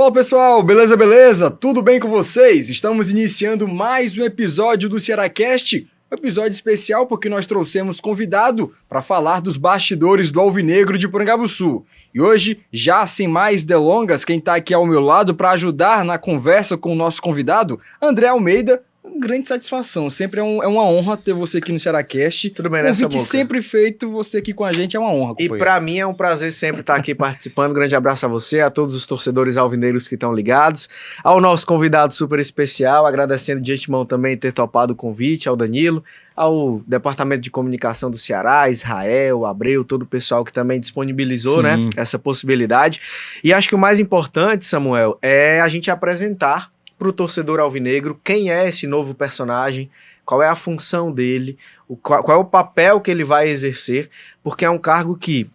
Fala pessoal, beleza, beleza? Tudo bem com vocês? Estamos iniciando mais um episódio do Cearacast, um episódio especial porque nós trouxemos convidado para falar dos bastidores do Alvinegro de Porangabuçu. E hoje, já sem mais delongas, quem está aqui ao meu lado para ajudar na conversa com o nosso convidado, André Almeida. Grande satisfação, sempre é uma honra ter você aqui no Cearacast. Tudo bem, né, Samuca? Sempre feito, você aqui com a gente é uma honra, companheiro. E pra mim é um prazer sempre estar aqui participando. Grande abraço a você, a todos os torcedores alvinegros que estão ligados, ao nosso convidado super especial, agradecendo de antemão também ter topado o convite, ao Danilo, ao Departamento de Comunicação do Ceará, Israel, Abreu, todo o pessoal que também disponibilizou, né, essa possibilidade. E acho que o mais importante, Samuel, é a gente apresentar para o torcedor alvinegro quem é esse novo personagem, qual é a função dele, qual é o papel que ele vai exercer, porque é um cargo que,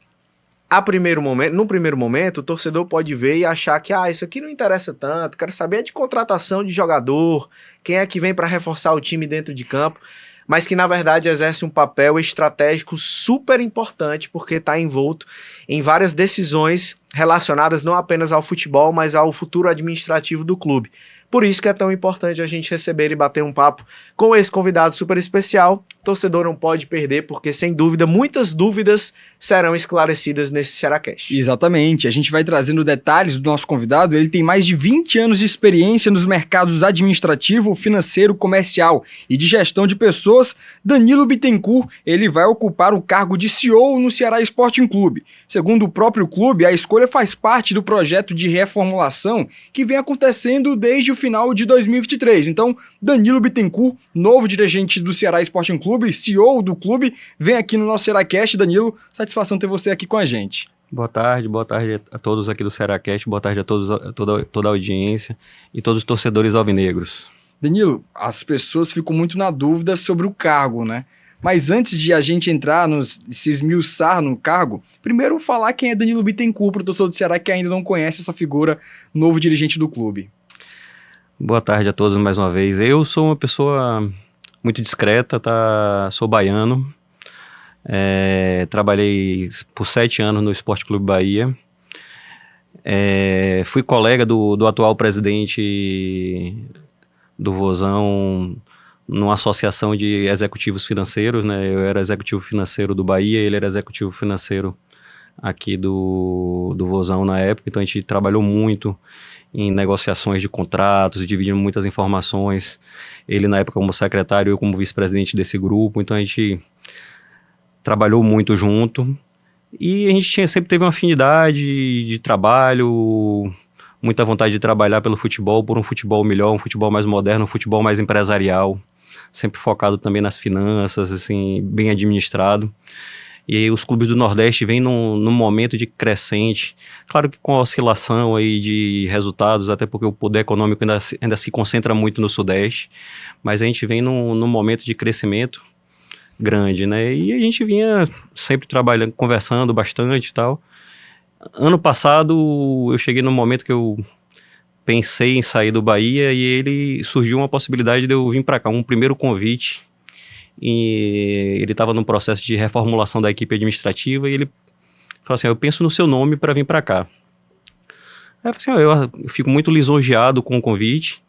no primeiro momento, o torcedor pode ver e achar que isso aqui não interessa tanto, quero saber de contratação de jogador, quem é que vem para reforçar o time dentro de campo, mas que na verdade exerce um papel estratégico super importante, porque está envolto em várias decisões relacionadas não apenas ao futebol, mas ao futuro administrativo do clube. Por isso que é tão importante a gente receber e bater um papo com esse convidado super especial. O torcedor não pode perder, porque sem dúvida, muitas dúvidas serão esclarecidas nesse Cearacast. Exatamente, a gente vai trazendo detalhes do nosso convidado. Ele tem mais de 20 anos de experiência nos mercados administrativo, financeiro, comercial e de gestão de pessoas. Danilo Bittencourt, ele vai ocupar o cargo de CEO no Ceará Sporting Clube. Segundo o próprio clube, a escolha faz parte do projeto de reformulação que vem acontecendo desde o final de 2023. Então, Danilo Bittencourt, novo dirigente do Ceará Sporting Clube, CEO do clube, vem aqui no nosso Cearacast. Danilo, satisfação ter você aqui com a gente. Boa tarde a todos aqui do Cearacast, boa tarde a toda a audiência e todos os torcedores alvinegros. Danilo, as pessoas ficam muito na dúvida sobre o cargo, né? Mas antes de a gente entrar se esmiuçar no cargo, primeiro falar quem é Danilo Bittencourt para o torcedor do Ceará que ainda não conhece essa figura, novo dirigente do clube. Boa tarde a todos mais uma vez. Eu sou uma pessoa muito discreta, sou baiano, trabalhei por 7 anos no Esporte Clube Bahia, fui colega do atual presidente do Vozão numa associação de executivos financeiros, né? Eu era executivo financeiro do Bahia, ele era executivo financeiro aqui do Vozão na época, então a gente trabalhou muito em negociações de contratos, dividindo muitas informações, ele na época como secretário, eu como vice-presidente desse grupo, então a gente trabalhou muito junto, e a gente sempre teve uma afinidade de trabalho, muita vontade de trabalhar pelo futebol, por um futebol melhor, um futebol mais moderno, um futebol mais empresarial, sempre focado também nas finanças, assim, bem administrado. E aí os clubes do Nordeste vêm num momento de crescente, claro que com a oscilação aí de resultados, até porque o poder econômico ainda se concentra muito no Sudeste, mas a gente vem num momento de crescimento grande, né? E a gente vinha sempre trabalhando, conversando bastante e tal. Ano passado eu cheguei num momento que eu pensei em sair do Bahia e surgiu uma possibilidade de eu vir para cá, um primeiro convite, e ele estava num processo de reformulação da equipe administrativa e ele falou assim, eu penso no seu nome para vir para cá. Aí eu falei assim, eu fico muito lisonjeado com o convite,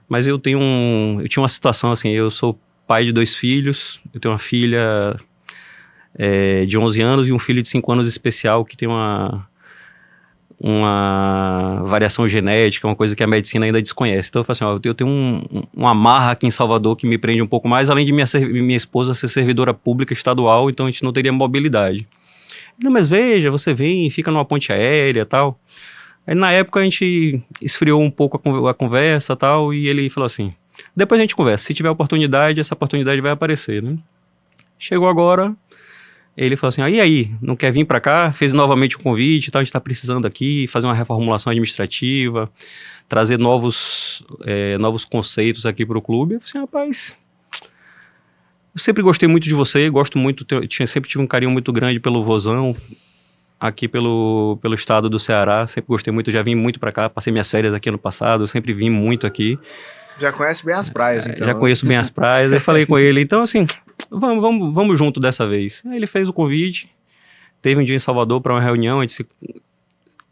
mas eu tinha uma situação assim, eu sou pai de 2 filhos, eu tenho uma filha de 11 anos e um filho de 5 anos especial que tem uma variação genética, uma coisa que a medicina ainda desconhece. Então eu falei assim, eu tenho uma amarra aqui em Salvador que me prende um pouco mais, além de minha esposa ser servidora pública estadual, então a gente não teria mobilidade. Não, mas veja, você vem e fica numa ponte aérea e tal. Aí na época a gente esfriou um pouco a conversa e tal, e ele falou assim, depois a gente conversa, se tiver oportunidade, essa oportunidade vai aparecer, né? Chegou agora, ele falou assim, e aí, não quer vir para cá? Fez novamente o convite, a gente está precisando aqui fazer uma reformulação administrativa, trazer novos conceitos aqui para o clube. Eu falei assim, rapaz, eu sempre gostei muito de você, gosto muito, sempre tive um carinho muito grande pelo Vozão, aqui pelo estado do Ceará, sempre gostei muito, já vim muito para cá, passei minhas férias aqui ano passado, sempre vim muito aqui. Já conhece bem as praias, então. Já conheço bem as praias, eu falei com ele, então assim, vamos junto dessa vez. Aí ele fez o convite, teve um dia em Salvador para uma reunião, a gente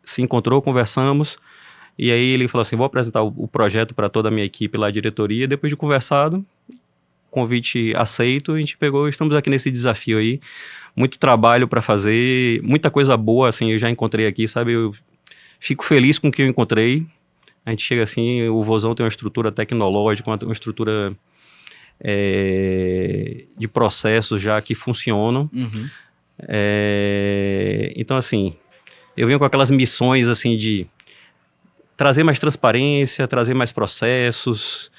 se encontrou, conversamos, E aí ele falou assim, vou apresentar o projeto para toda a minha equipe lá, a diretoria. Depois de conversado, convite aceito, a gente pegou, estamos aqui nesse desafio aí. Muito trabalho para fazer, muita coisa boa, assim, eu já encontrei aqui, sabe? Eu fico feliz com o que eu encontrei. A gente chega assim, o Vozão tem uma estrutura tecnológica, uma estrutura de processos já que funcionam. Uhum. Então, assim, eu venho com aquelas missões, assim, de trazer mais transparência, trazer mais processos,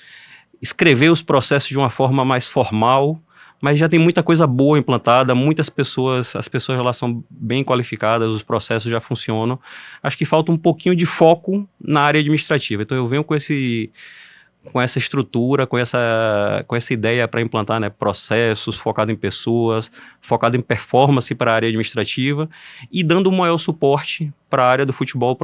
escrever os processos de uma forma mais formal, mas já tem muita coisa boa implantada, muitas pessoas, as pessoas lá são bem qualificadas, os processos já funcionam. Acho que falta um pouquinho de foco na área administrativa. Então eu venho com essa estrutura, com essa ideia para implantar, né, processos, focado em pessoas, focado em performance para a área administrativa e dando um maior suporte para a área do futebol,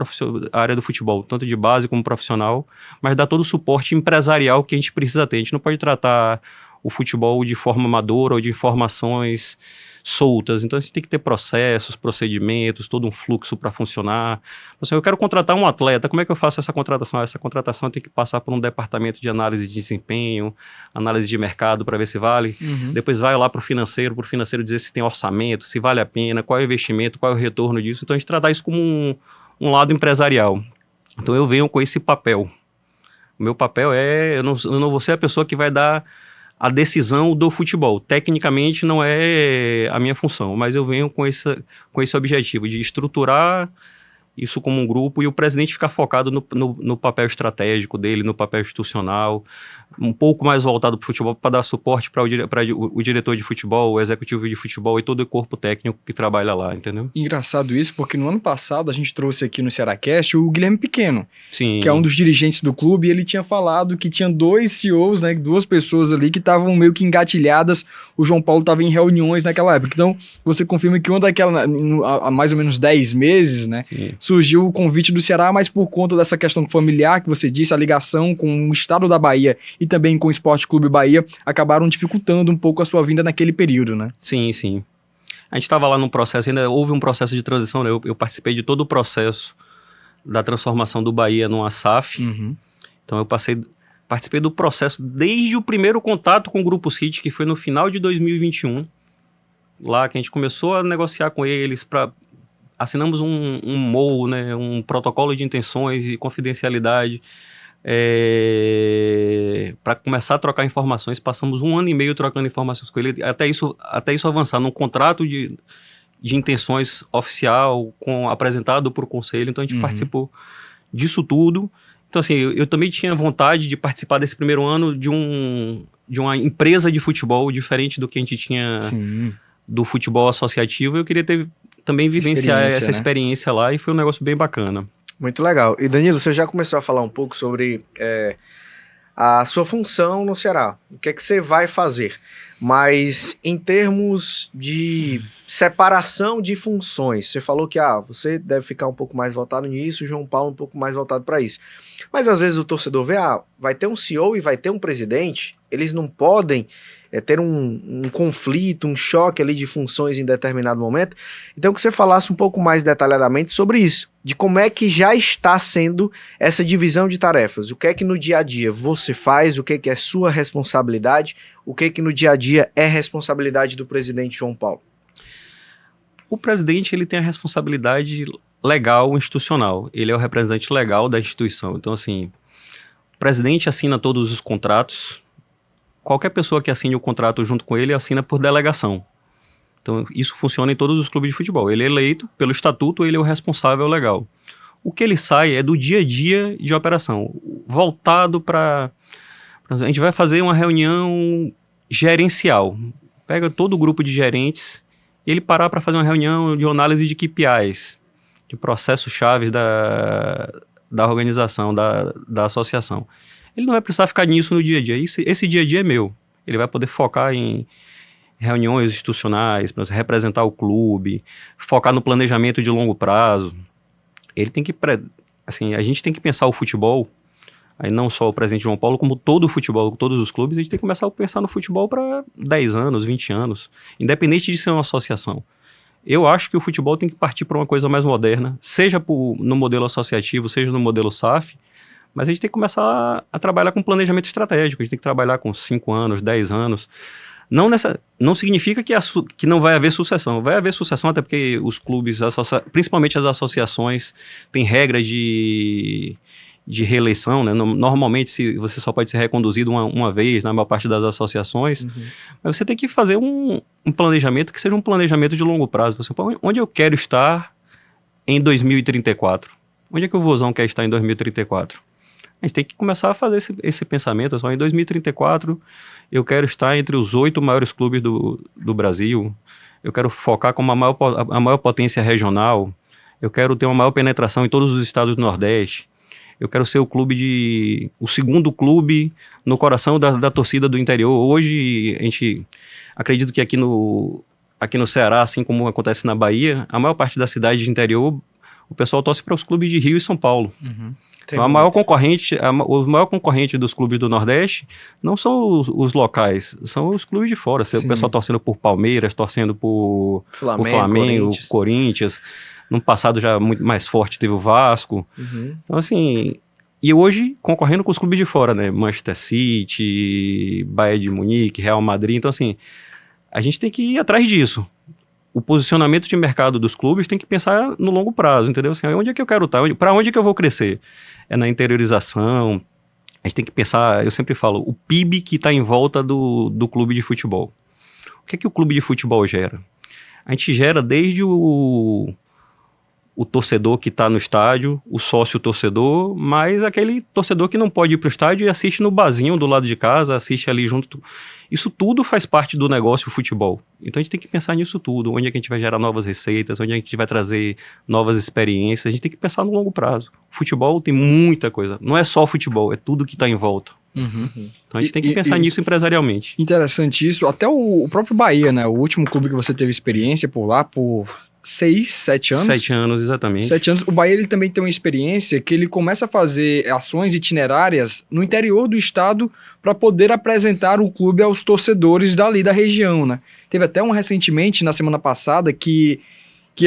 tanto de base como profissional, mas dar todo o suporte empresarial que a gente precisa ter. A gente não pode tratar o futebol de forma amadora ou de informações soltas. Então a gente tem que ter processos, procedimentos, todo um fluxo para funcionar. Assim, eu quero contratar um atleta, como é que eu faço essa contratação? Essa contratação tem que passar por um departamento de análise de desempenho, análise de mercado para ver se vale. Uhum. Depois vai lá para o financeiro dizer se tem orçamento, se vale a pena, qual é o investimento, qual é o retorno disso. Então a gente tratar isso como um lado empresarial. Então eu venho com esse papel. O meu papel eu não vou ser a pessoa que vai dar a decisão do futebol. Tecnicamente não é a minha função, mas eu venho com esse objetivo de estruturar isso como um grupo e o presidente ficar focado no papel estratégico dele, no papel institucional, um pouco mais voltado para o futebol, para dar suporte para o diretor de futebol, o executivo de futebol e todo o corpo técnico que trabalha lá, entendeu? Engraçado isso, porque no ano passado a gente trouxe aqui no Cearacast o Guilherme Pequeno, Sim. que é um dos dirigentes do clube, e ele tinha falado que tinha 2 CEOs, né, 2 pessoas ali que estavam meio que engatilhadas. O João Paulo estava em reuniões naquela época. Então, você confirma que há mais ou menos 10 meses, né, Sim. surgiu o convite do Ceará, mas por conta dessa questão familiar que você disse, a ligação com o estado da Bahia e também com o Esporte Clube Bahia, acabaram dificultando um pouco a sua vinda naquele período, né? Sim, sim. A gente estava lá num processo, ainda houve um processo de transição, né? Eu participei de todo o processo da transformação do Bahia numa SAF. Uhum. Então eu participei do processo desde o primeiro contato com o Grupo City, que foi no final de 2021, lá que a gente começou a negociar com eles, assinamos um MOU, né, um protocolo de intenções e confidencialidade, para começar a trocar informações. Passamos 1 ano e meio trocando informações com ele, até isso avançar num contrato de intenções oficial, apresentado por conselho. Então a gente participou disso tudo. Então assim, eu também tinha vontade de participar desse primeiro ano de uma empresa de futebol, diferente do que a gente tinha do futebol associativo. Eu queria também vivenciar essa experiência lá, e foi um negócio bem bacana. Muito legal. E Danilo, você já começou a falar um pouco sobre a sua função no Ceará. O que é que você vai fazer? Mas em termos de separação de funções, você falou que você deve ficar um pouco mais voltado nisso, o João Paulo um pouco mais voltado para isso. Mas às vezes o torcedor vê, vai ter um CEO e vai ter um presidente, eles não podem ter um conflito, um choque ali de funções em determinado momento. Então que você falasse um pouco mais detalhadamente sobre isso, de como é que já está sendo essa divisão de tarefas, o que é que no dia a dia você faz, o que é sua responsabilidade, o que no dia a dia é responsabilidade do presidente João Paulo. O presidente, ele tem a responsabilidade legal institucional, ele é o representante legal da instituição. Então assim, o presidente assina todos os contratos. Qualquer pessoa que assine o contrato junto com ele assina por delegação. Então, isso funciona em todos os clubes de futebol. Ele é eleito pelo estatuto, ele é o responsável legal. O que ele sai é do dia a dia de operação, voltado para... A gente vai fazer uma reunião gerencial. Pega todo o grupo de gerentes e ele parar para fazer uma reunião de análise de KPIs, de processos chaves da organização, da associação. Ele não vai precisar ficar nisso no dia a dia. Esse dia a dia é meu. Ele vai poder focar em reuniões institucionais, para representar o clube, focar no planejamento de longo prazo. Ele tem que... Assim, a gente tem que pensar o futebol, aí não só o presidente João Paulo, como todo o futebol, todos os clubes, a gente tem que começar a pensar no futebol para 10 anos, 20 anos, independente de ser uma associação. Eu acho que o futebol tem que partir para uma coisa mais moderna, seja no modelo associativo, seja no modelo SAF, mas a gente tem que começar a trabalhar com planejamento estratégico, a gente tem que trabalhar com 5 anos, 10 anos. Não significa que não vai haver sucessão. Vai haver sucessão até porque os clubes, principalmente as associações, têm regras de reeleição, né? Normalmente você só pode ser reconduzido uma vez na maior parte das associações, mas você tem que fazer um planejamento que seja um planejamento de longo prazo. Você, onde eu quero estar em 2034? Onde é que o Vozão quer estar em 2034? A gente tem que começar a fazer esse pensamento. Só em 2034 eu quero estar entre os 8 maiores clubes do Brasil, eu quero focar como a maior potência regional, eu quero ter uma maior penetração em todos os estados do Nordeste, eu quero ser o segundo clube no coração da torcida do interior. Hoje, acredito que aqui no Ceará, assim como acontece na Bahia, a maior parte da cidade de interior, o pessoal torce para os clubes de Rio e São Paulo. Então, o maior concorrente dos clubes do Nordeste não são os locais, são os clubes de fora. O pessoal torcendo por Palmeiras, torcendo por Flamengo, Corinthians. No passado já muito mais forte teve o Vasco. Então, assim, e hoje concorrendo com os clubes de fora, né? Manchester City, Bayern de Munique, Real Madrid. Então, assim, a gente tem que ir atrás disso. O posicionamento de mercado dos clubes tem que pensar no longo prazo, entendeu? Assim, onde é que eu quero estar? Para onde é que eu vou crescer? É na interiorização. A gente tem que pensar, eu sempre falo, o PIB que está em volta do clube de futebol. O que é que o clube de futebol gera? A gente gera desde o torcedor que está no estádio, o sócio torcedor, mas aquele torcedor que não pode ir para o estádio e assiste no barzinho do lado de casa, assiste ali junto. Isso tudo faz parte do negócio futebol. Então a gente tem que pensar nisso tudo, onde é que a gente vai gerar novas receitas, onde é que a gente vai trazer novas experiências, a gente tem que pensar no longo prazo. O futebol tem muita coisa, não é só o futebol, é tudo que está em volta. Então a gente tem que pensar nisso empresarialmente. Interessante isso, até o próprio Bahia, né, o último clube que você teve experiência por lá, por 6, 7 anos? 7 anos, exatamente. 7 anos. O Bahia ele também tem uma experiência que ele começa a fazer ações itinerárias no interior do estado para poder apresentar o clube aos torcedores dali da região, né? Teve até recentemente, na semana passada, que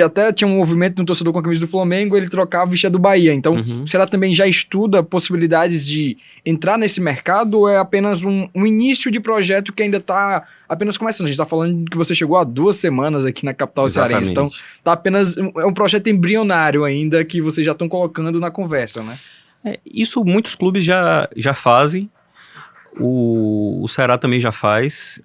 até tinha um movimento no torcedor com a camisa do Flamengo, ele trocava o vestido do Bahia. Então, o Ceará também já estuda possibilidades de entrar nesse mercado ou é apenas um início de projeto que ainda está apenas começando? A gente está falando que você chegou há 2 semanas aqui na capital cearense, então tá apenas, é um projeto embrionário ainda que vocês já estão colocando na conversa, né? Isso muitos clubes já fazem. O Ceará também já faz.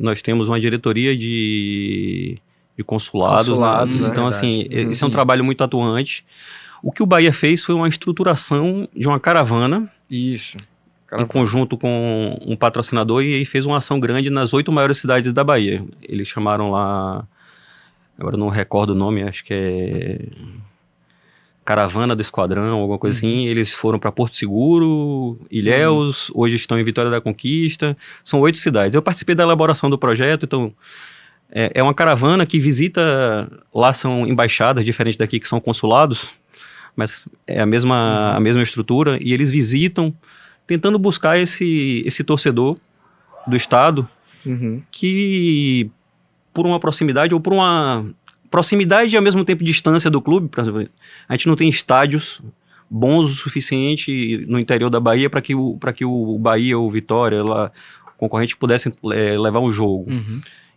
Nós temos uma diretoria de consulados, né? Então, assim, esse é um trabalho muito atuante. O que o Bahia fez foi uma estruturação de uma caravana. Isso. Em conjunto com um patrocinador e fez uma ação grande nas 8 maiores cidades da Bahia. Eles chamaram lá, agora eu não recordo o nome, acho que é Caravana do Esquadrão, alguma coisa assim. Eles foram para Porto Seguro, Ilhéus, hoje estão em Vitória da Conquista. São 8 cidades. Eu participei da elaboração do projeto, então é uma caravana que visita, lá são embaixadas, diferente daqui que são consulados, mas é a mesma estrutura, e eles visitam, tentando buscar esse torcedor do estado, que por uma proximidade, ou por uma proximidade e ao mesmo tempo distância do clube, por exemplo, a gente não tem estádios bons o suficiente no interior da Bahia para que o Bahia ou o Vitória, lá, o concorrente, pudessem levar um jogo.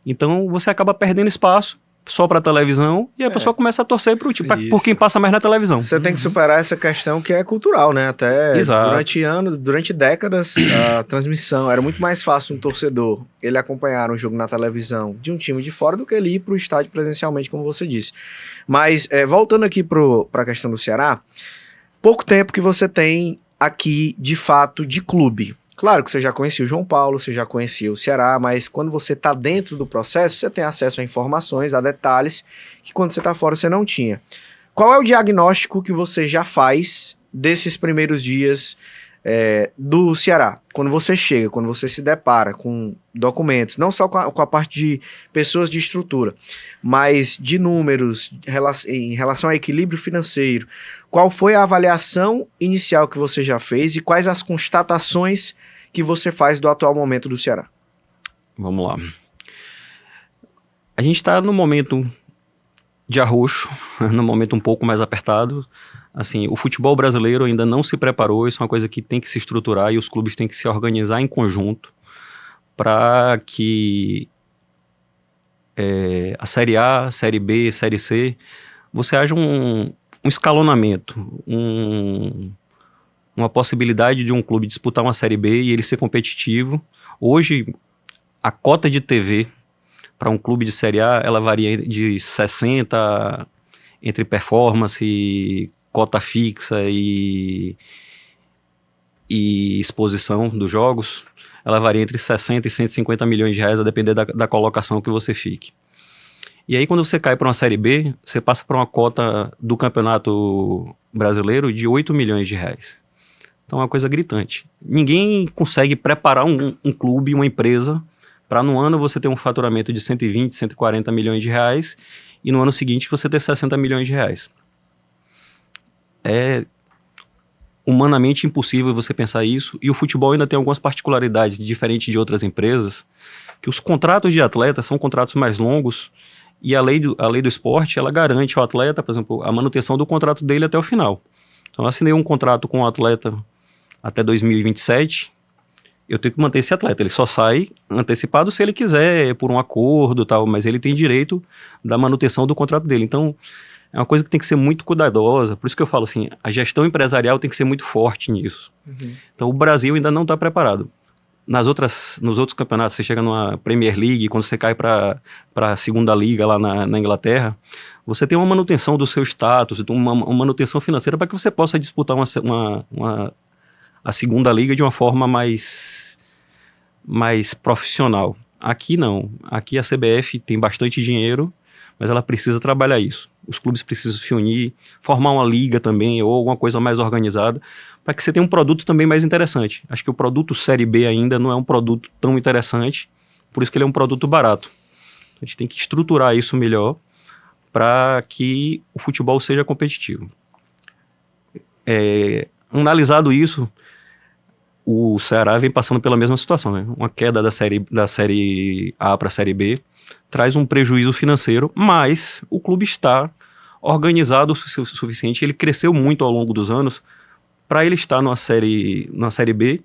Então você acaba perdendo espaço só para televisão e a pessoa começa a torcer por quem passa mais na televisão. Você tem que superar essa questão que é cultural, né? Até durante décadas, a transmissão era muito mais fácil um torcedor ele acompanhar um jogo na televisão de um time de fora do que ele ir para o estádio presencialmente, como você disse. Mas voltando aqui para a questão do Ceará, pouco tempo que você tem aqui de fato de clube. Claro que você já conhecia o João Paulo, você já conhecia o Ceará, mas quando você está dentro do processo, você tem acesso a informações, a detalhes, que quando você está fora você não tinha. Qual é o diagnóstico que você já faz desses primeiros dias do Ceará? Quando você chega, quando você se depara com documentos, não só com a parte de pessoas de estrutura, mas de números em relação a equilíbrio financeiro, qual foi a avaliação inicial que você já fez e quais as constatações que você faz do atual momento do Ceará? Vamos lá. A gente está no momento de arroxo, no momento um pouco mais apertado. Assim, o futebol brasileiro ainda não se preparou, isso é uma coisa que tem que se estruturar e os clubes têm que se organizar em conjunto para que a Série A, a Série B, a Série C, você haja um escalonamento, uma possibilidade de um clube disputar uma Série B e ele ser competitivo. Hoje, a cota de TV para um clube de Série A, ela varia de 60 entre performance, cota fixa e exposição dos jogos. Ela varia entre 60 e 150 milhões de reais, a depender da colocação que você fique. E aí, quando você cai para uma Série B, você passa para uma cota do Campeonato Brasileiro de 8 milhões de reais. Então é uma coisa gritante. Ninguém consegue preparar um clube, uma empresa, para no ano você ter um faturamento de 120, 140 milhões de reais e no ano seguinte você ter 60 milhões de reais. É humanamente impossível você pensar isso, e o futebol ainda tem algumas particularidades, diferente de outras empresas, que os contratos de atleta são contratos mais longos, e a lei do esporte, ela garante ao atleta, por exemplo, a manutenção do contrato dele até o final. Então eu assinei um contrato com o atleta até 2027, eu tenho que manter esse atleta, ele só sai antecipado se ele quiser, por um acordo e tal, mas ele tem direito da manutenção do contrato dele. Então é uma coisa que tem que ser muito cuidadosa, por isso que eu falo assim, a gestão empresarial tem que ser muito forte nisso. Uhum. Então o Brasil ainda não está preparado. Nos outros campeonatos, você chega numa Premier League, quando você cai para a segunda liga lá na Inglaterra, você tem uma manutenção do seu status, uma manutenção financeira para que você possa disputar a segunda liga de uma forma mais profissional. Aqui não, aqui a CBF tem bastante dinheiro, mas ela precisa trabalhar isso. Os clubes precisam se unir, formar uma liga também, ou alguma coisa mais organizada, para que você tenha um produto também mais interessante. Acho que o produto Série B ainda não é um produto tão interessante, por isso que ele é um produto barato. A gente tem que estruturar isso melhor para que o futebol seja competitivo. Analisado isso, o Ceará vem passando pela mesma situação, né? Uma queda da série A para a Série B traz um prejuízo financeiro, mas o clube está organizado o suficiente, ele cresceu muito ao longo dos anos para ele estar na série B,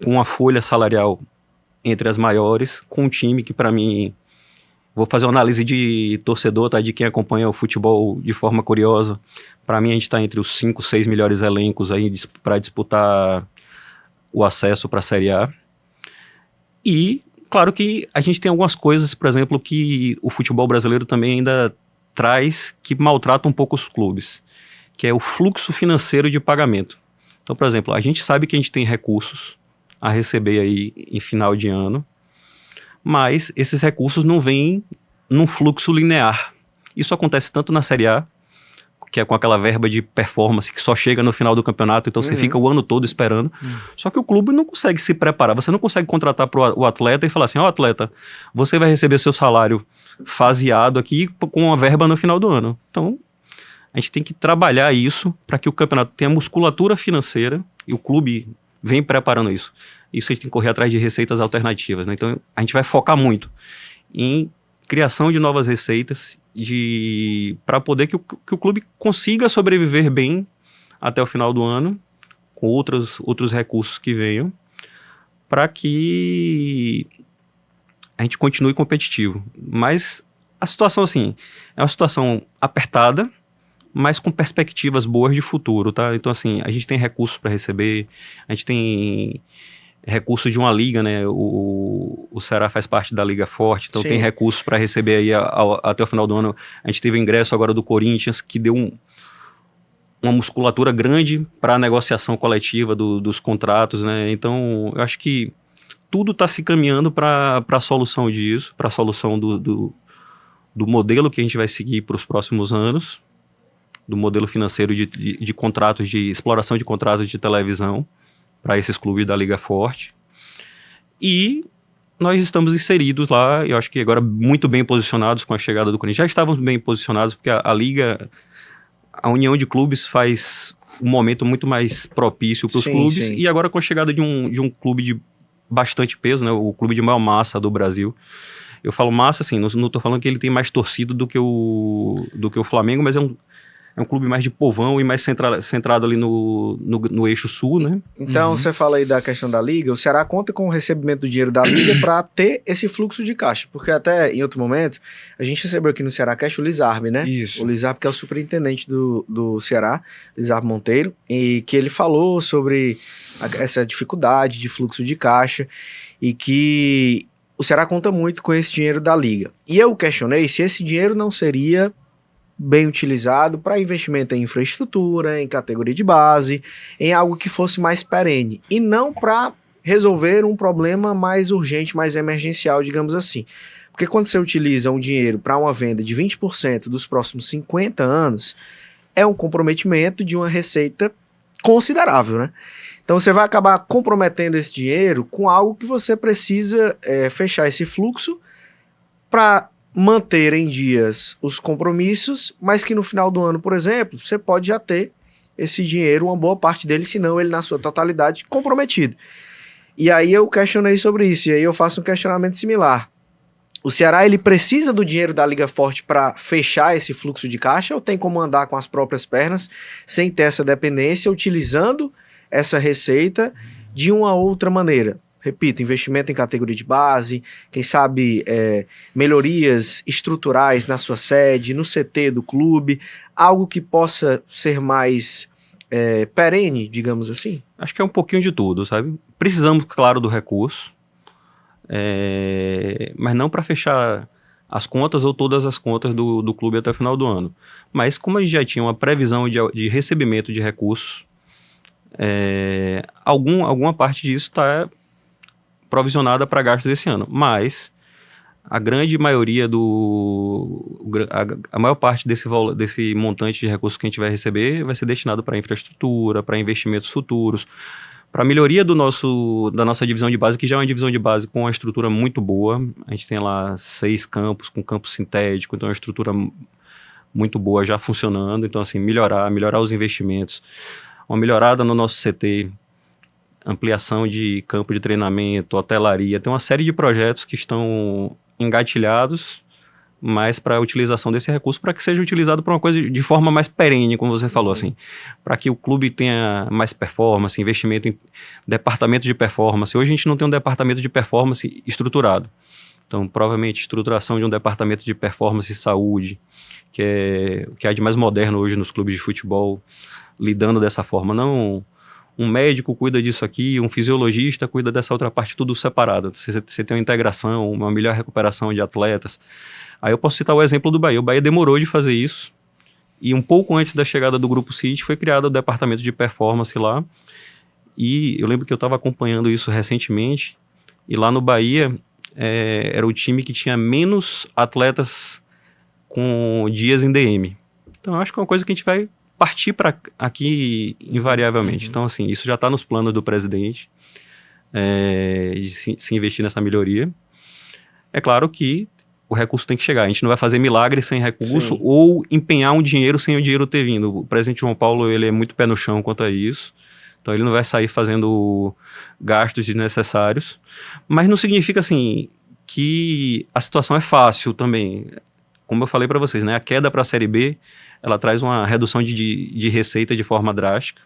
com uma folha salarial entre as maiores, com um time que, para mim, vou fazer uma análise de torcedor, tá, de quem acompanha o futebol de forma curiosa. Para mim, a gente está entre os 5, 6 melhores elencos aí para disputar o acesso para a Série A. E, claro que a gente tem algumas coisas, por exemplo, que o futebol brasileiro também ainda traz, que maltrata um pouco os clubes, que é o fluxo financeiro de pagamento. Então, por exemplo, a gente sabe que a gente tem recursos a receber aí em final de ano, mas esses recursos não vêm num fluxo linear. Isso acontece tanto na Série A, que é com aquela verba de performance que só chega no final do campeonato, então você fica o ano todo esperando. Só que o clube não consegue se preparar, você não consegue contratar o atleta e falar assim, atleta, você vai receber seu salário faseado aqui com a verba no final do ano. Então, a gente tem que trabalhar isso para que o campeonato tenha musculatura financeira e o clube vem preparando isso. Isso a gente tem que correr atrás de receitas alternativas, né? Então, a gente vai focar muito em criação de novas receitas para poder que o clube consiga sobreviver bem até o final do ano, com outros recursos que venham, para que a gente continue competitivo. Mas a situação, assim, é uma situação apertada, mas com perspectivas boas de futuro, tá? Então, assim, a gente tem recursos para receber, a gente tem recursos de uma liga, né? O Ceará faz parte da Liga Forte, então tem recursos para receber aí até o final do ano. A gente teve o ingresso agora do Corinthians, que deu uma musculatura grande para a negociação coletiva dos contratos, né? Então, eu acho que tudo está se caminhando para a solução disso, para a solução do modelo que a gente vai seguir para os próximos anos, do modelo financeiro de contratos, de exploração de contratos de televisão para esses clubes da Liga Forte. E nós estamos inseridos lá, eu acho que agora muito bem posicionados com a chegada do Corinthians. Já estávamos bem posicionados, porque a Liga, a união de clubes faz um momento muito mais propício para os clubes, sim. E agora com a chegada de um clube de bastante peso, né, o clube de maior massa do Brasil, Eu falo massa, assim, não tô falando que ele tem mais torcida do que o Flamengo, mas é um clube mais de povão e mais centrado ali no eixo sul, né? Então, você fala aí da questão da Liga, o Ceará conta com o recebimento do dinheiro da Liga para ter esse fluxo de caixa, porque até em outro momento, a gente recebeu aqui no Ceará Cash o Lizarbe, né? Isso. O Lizarbe que é o superintendente do Ceará, Lizarbe Monteiro, e que ele falou sobre essa dificuldade de fluxo de caixa e que o Ceará conta muito com esse dinheiro da Liga. E eu questionei se esse dinheiro não seria bem utilizado para investimento em infraestrutura, em categoria de base, em algo que fosse mais perene, e não para resolver um problema mais urgente, mais emergencial, digamos assim. Porque quando você utiliza um dinheiro para uma venda de 20% dos próximos 50 anos, é um comprometimento de uma receita considerável, né? Então você vai acabar comprometendo esse dinheiro com algo que você precisa fechar esse fluxo para manter em dias os compromissos, mas que no final do ano, por exemplo, você pode já ter esse dinheiro, uma boa parte dele, se não ele na sua totalidade, comprometido. E aí eu questionei sobre isso, e aí eu faço um questionamento similar. O Ceará, ele precisa do dinheiro da Liga Forte para fechar esse fluxo de caixa, ou tem como andar com as próprias pernas, sem ter essa dependência, utilizando essa receita de uma outra maneira? Repito, investimento em categoria de base, quem sabe melhorias estruturais na sua sede, no CT do clube, algo que possa ser mais perene, digamos assim? Acho que é um pouquinho de tudo, sabe? Precisamos, claro, do recurso, mas não para fechar as contas ou todas as contas do clube até o final do ano. Mas como a gente já tinha uma previsão de recebimento de recursos, alguma parte disso está provisionada para gastos desse ano, mas a grande maioria a maior parte desse montante de recursos que a gente vai receber vai ser destinado para infraestrutura, para investimentos futuros, para melhoria da nossa divisão de base, que já é uma divisão de base com uma estrutura muito boa. A gente tem lá 6 campos com campo sintético, então é uma estrutura muito boa já funcionando. Então, assim, melhorar os investimentos, uma melhorada no nosso CT, ampliação de campo de treinamento, hotelaria, tem uma série de projetos que estão engatilhados, mas para a utilização desse recurso, para que seja utilizado para uma coisa de forma mais perene, como você falou, assim, para que o clube tenha mais performance, investimento em departamento de performance. Hoje a gente não tem um departamento de performance estruturado, então provavelmente estruturação de um departamento de performance e saúde, que é o que há de mais moderno hoje nos clubes de futebol, lidando dessa forma, não um médico cuida disso aqui, um fisiologista cuida dessa outra parte, tudo separado. Você tem uma integração, uma melhor recuperação de atletas. Aí eu posso citar o exemplo do Bahia. O Bahia demorou de fazer isso, e um pouco antes da chegada do Grupo City foi criado o departamento de performance lá, e eu lembro que eu estava acompanhando isso recentemente, e lá no Bahia era o time que tinha menos atletas com dias em DM. Então eu acho que é uma coisa que a gente vai partir para aqui invariavelmente. Então, assim, isso já está nos planos do presidente, de se investir nessa melhoria. É claro que o recurso tem que chegar. A gente não vai fazer milagre sem recurso. Sim. Ou empenhar um dinheiro sem o dinheiro ter vindo. O presidente João Paulo, ele é muito pé no chão quanto a isso. Então, ele não vai sair fazendo gastos desnecessários. Mas não significa, assim, que a situação é fácil também. Como eu falei para vocês, né? A queda para a Série B, ela traz uma redução de receita de forma drástica,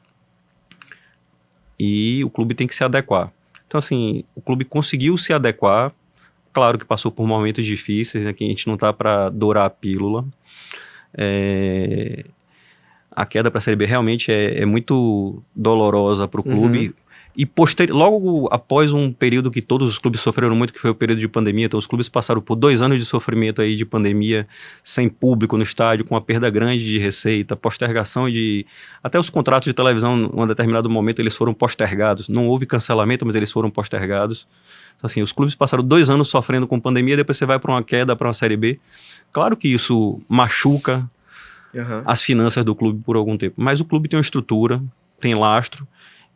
e o clube tem que se adequar. Então, assim, o clube conseguiu se adequar, claro que passou por momentos difíceis, né, que a gente não está para dourar a pílula. A queda para a Série B realmente é muito dolorosa para o clube, e logo após um período que todos os clubes sofreram muito, que foi o período de pandemia. Então os clubes passaram por 2 anos de sofrimento aí de pandemia, sem público no estádio, com uma perda grande de receita, postergação até os contratos de televisão, em um determinado momento, eles foram postergados. Não houve cancelamento, mas eles foram postergados. Então, assim, os clubes passaram 2 anos sofrendo com pandemia, depois você vai para uma queda, para uma Série B. Claro que isso machuca as finanças do clube por algum tempo, mas o clube tem uma estrutura, tem lastro,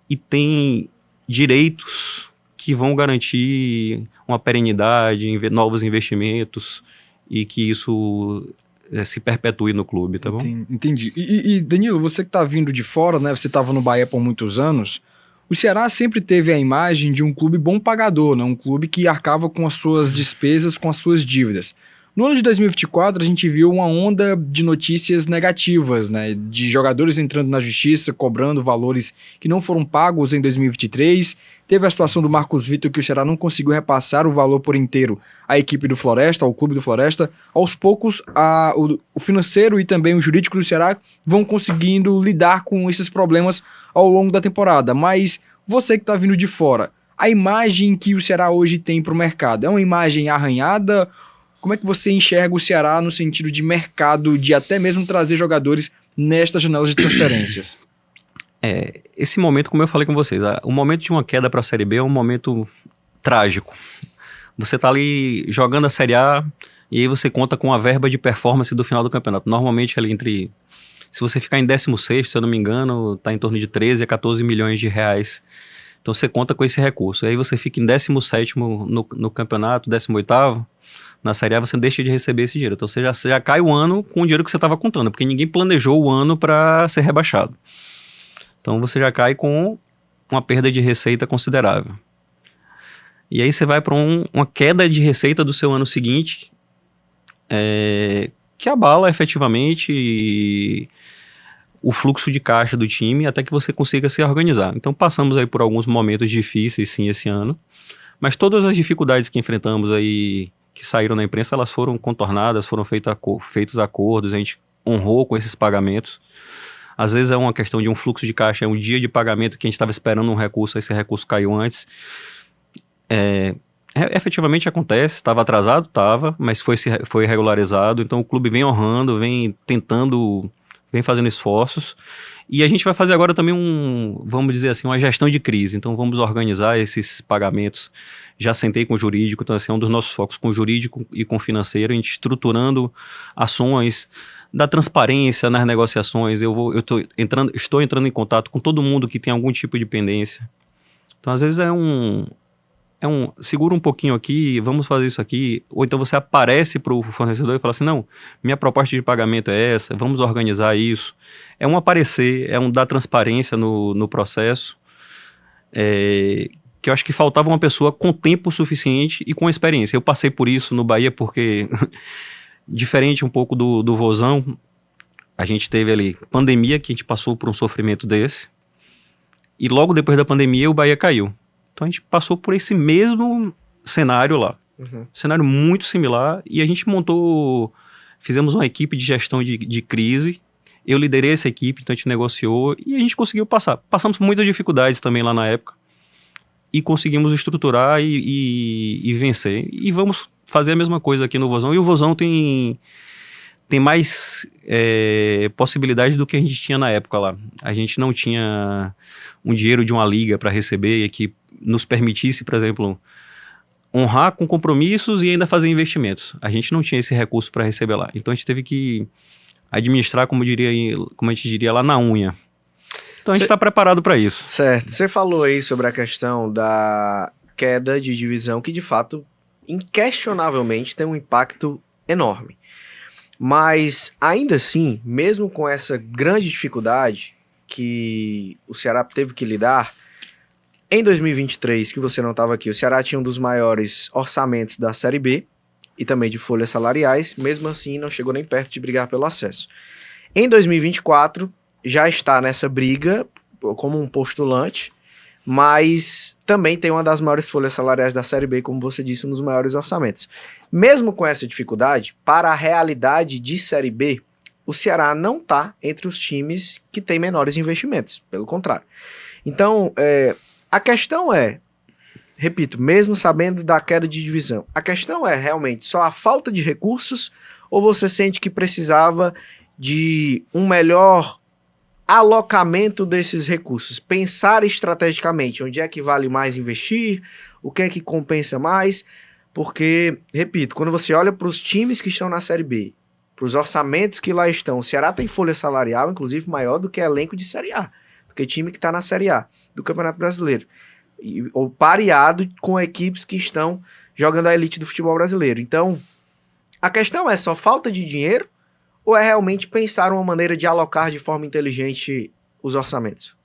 e tem direitos que vão garantir uma perenidade, novos investimentos, e que isso se perpetue no clube, tá bom? Entendi. E Danilo, você que tá vindo de fora, né? Você estava no Bahia por muitos anos. O Ceará sempre teve a imagem de um clube bom pagador, né? Um clube que arcava com as suas despesas, com as suas dívidas. No ano de 2024, a gente viu uma onda de notícias negativas, né? De jogadores entrando na justiça, cobrando valores que não foram pagos em 2023. Teve a situação do Marcos Vitor, que o Ceará não conseguiu repassar o valor por inteiro à equipe do Floresta, ao clube do Floresta. Aos poucos, o financeiro e também o jurídico do Ceará vão conseguindo lidar com esses problemas ao longo da temporada. Mas você que está vindo de fora, a imagem que o Ceará hoje tem para o mercado é uma imagem arranhada? Como é que você enxerga o Ceará no sentido de mercado, de até mesmo trazer jogadores nestas janelas de transferências? Esse momento, como eu falei com vocês, o momento de uma queda para a Série B é um momento trágico. Você está ali jogando a Série A e aí você conta com a verba de performance do final do campeonato. Normalmente ali se você ficar em 16º, se eu não me engano, está em torno de 13 a 14 milhões de reais. Então você conta com esse recurso. Aí você fica em 17º no campeonato, 18º, na Série A você deixa de receber esse dinheiro. Então você já cai o ano com o dinheiro que você estava contando, porque ninguém planejou o ano para ser rebaixado. Então você já cai com uma perda de receita considerável. E aí você vai para uma queda de receita do seu ano seguinte, que abala efetivamente o fluxo de caixa do time até que você consiga se organizar. Então passamos aí por alguns momentos difíceis sim esse ano, mas todas as dificuldades que enfrentamos aí, que saíram na imprensa, elas foram contornadas, foram feitos acordos, a gente honrou com esses pagamentos. Às vezes é uma questão de um fluxo de caixa, é um dia de pagamento que a gente estava esperando um recurso, esse recurso caiu antes. Efetivamente acontece, estava atrasado, estava, mas foi regularizado, então o clube vem honrando, vem tentando, vem fazendo esforços, e a gente vai fazer agora também vamos dizer assim, uma gestão de crise, então vamos organizar esses pagamentos. Já sentei com o jurídico, então assim, é um dos nossos focos com o jurídico e com o financeiro, a gente estruturando ações da transparência nas negociações. Estou entrando em contato com todo mundo que tem algum tipo de pendência. Então às vezes segura um pouquinho aqui, vamos fazer isso aqui, ou então você aparece para o fornecedor e fala assim, não, minha proposta de pagamento é essa, vamos organizar isso. É um aparecer, é um dar transparência no processo, que eu acho que faltava uma pessoa com tempo suficiente e com experiência. Eu passei por isso no Bahia porque, diferente um pouco do Vozão, a gente teve ali pandemia, que a gente passou por um sofrimento desse, e logo depois da pandemia o Bahia caiu. Então a gente passou por esse mesmo cenário lá. Cenário muito similar, e a gente fizemos uma equipe de gestão de crise. Eu liderei essa equipe, então a gente negociou e a gente conseguiu passar. Passamos por muitas dificuldades também lá na época e conseguimos estruturar e vencer. E vamos fazer a mesma coisa aqui no Vozão. E o Vozão tem mais possibilidades do que a gente tinha na época lá. A gente não tinha um dinheiro de uma liga para receber e que nos permitisse, por exemplo, honrar com compromissos e ainda fazer investimentos. A gente não tinha esse recurso para receber lá. Então a gente teve que administrar, como a gente diria, lá na unha. Então a gente está preparado para isso. Certo. Você falou aí sobre a questão da queda de divisão, que de fato, inquestionavelmente, tem um impacto enorme. Mas, ainda assim, mesmo com essa grande dificuldade que o Ceará teve que lidar, em 2023, que você não estava aqui, o Ceará tinha um dos maiores orçamentos da Série B e também de folhas salariais, mesmo assim não chegou nem perto de brigar pelo acesso. Em 2024, já está nessa briga como um postulante, mas também tem uma das maiores folhas salariais da Série B, como você disse, um dos maiores orçamentos. Mesmo com essa dificuldade, para a realidade de Série B, o Ceará não está entre os times que têm menores investimentos, pelo contrário. Então, a questão repito, mesmo sabendo da queda de divisão, a questão é realmente só a falta de recursos, ou você sente que precisava de um melhor alocamento desses recursos, pensar estrategicamente onde é que vale mais investir, o que é que compensa mais, porque, repito, quando você olha para os times que estão na Série B, para os orçamentos que lá estão, o Ceará tem folha salarial, inclusive, maior do que elenco de Série A, do que time que está na Série A do Campeonato Brasileiro, ou pareado com equipes que estão jogando a elite do futebol brasileiro. Então, a questão é só falta de dinheiro, ou é realmente pensar uma maneira de alocar de forma inteligente os orçamentos?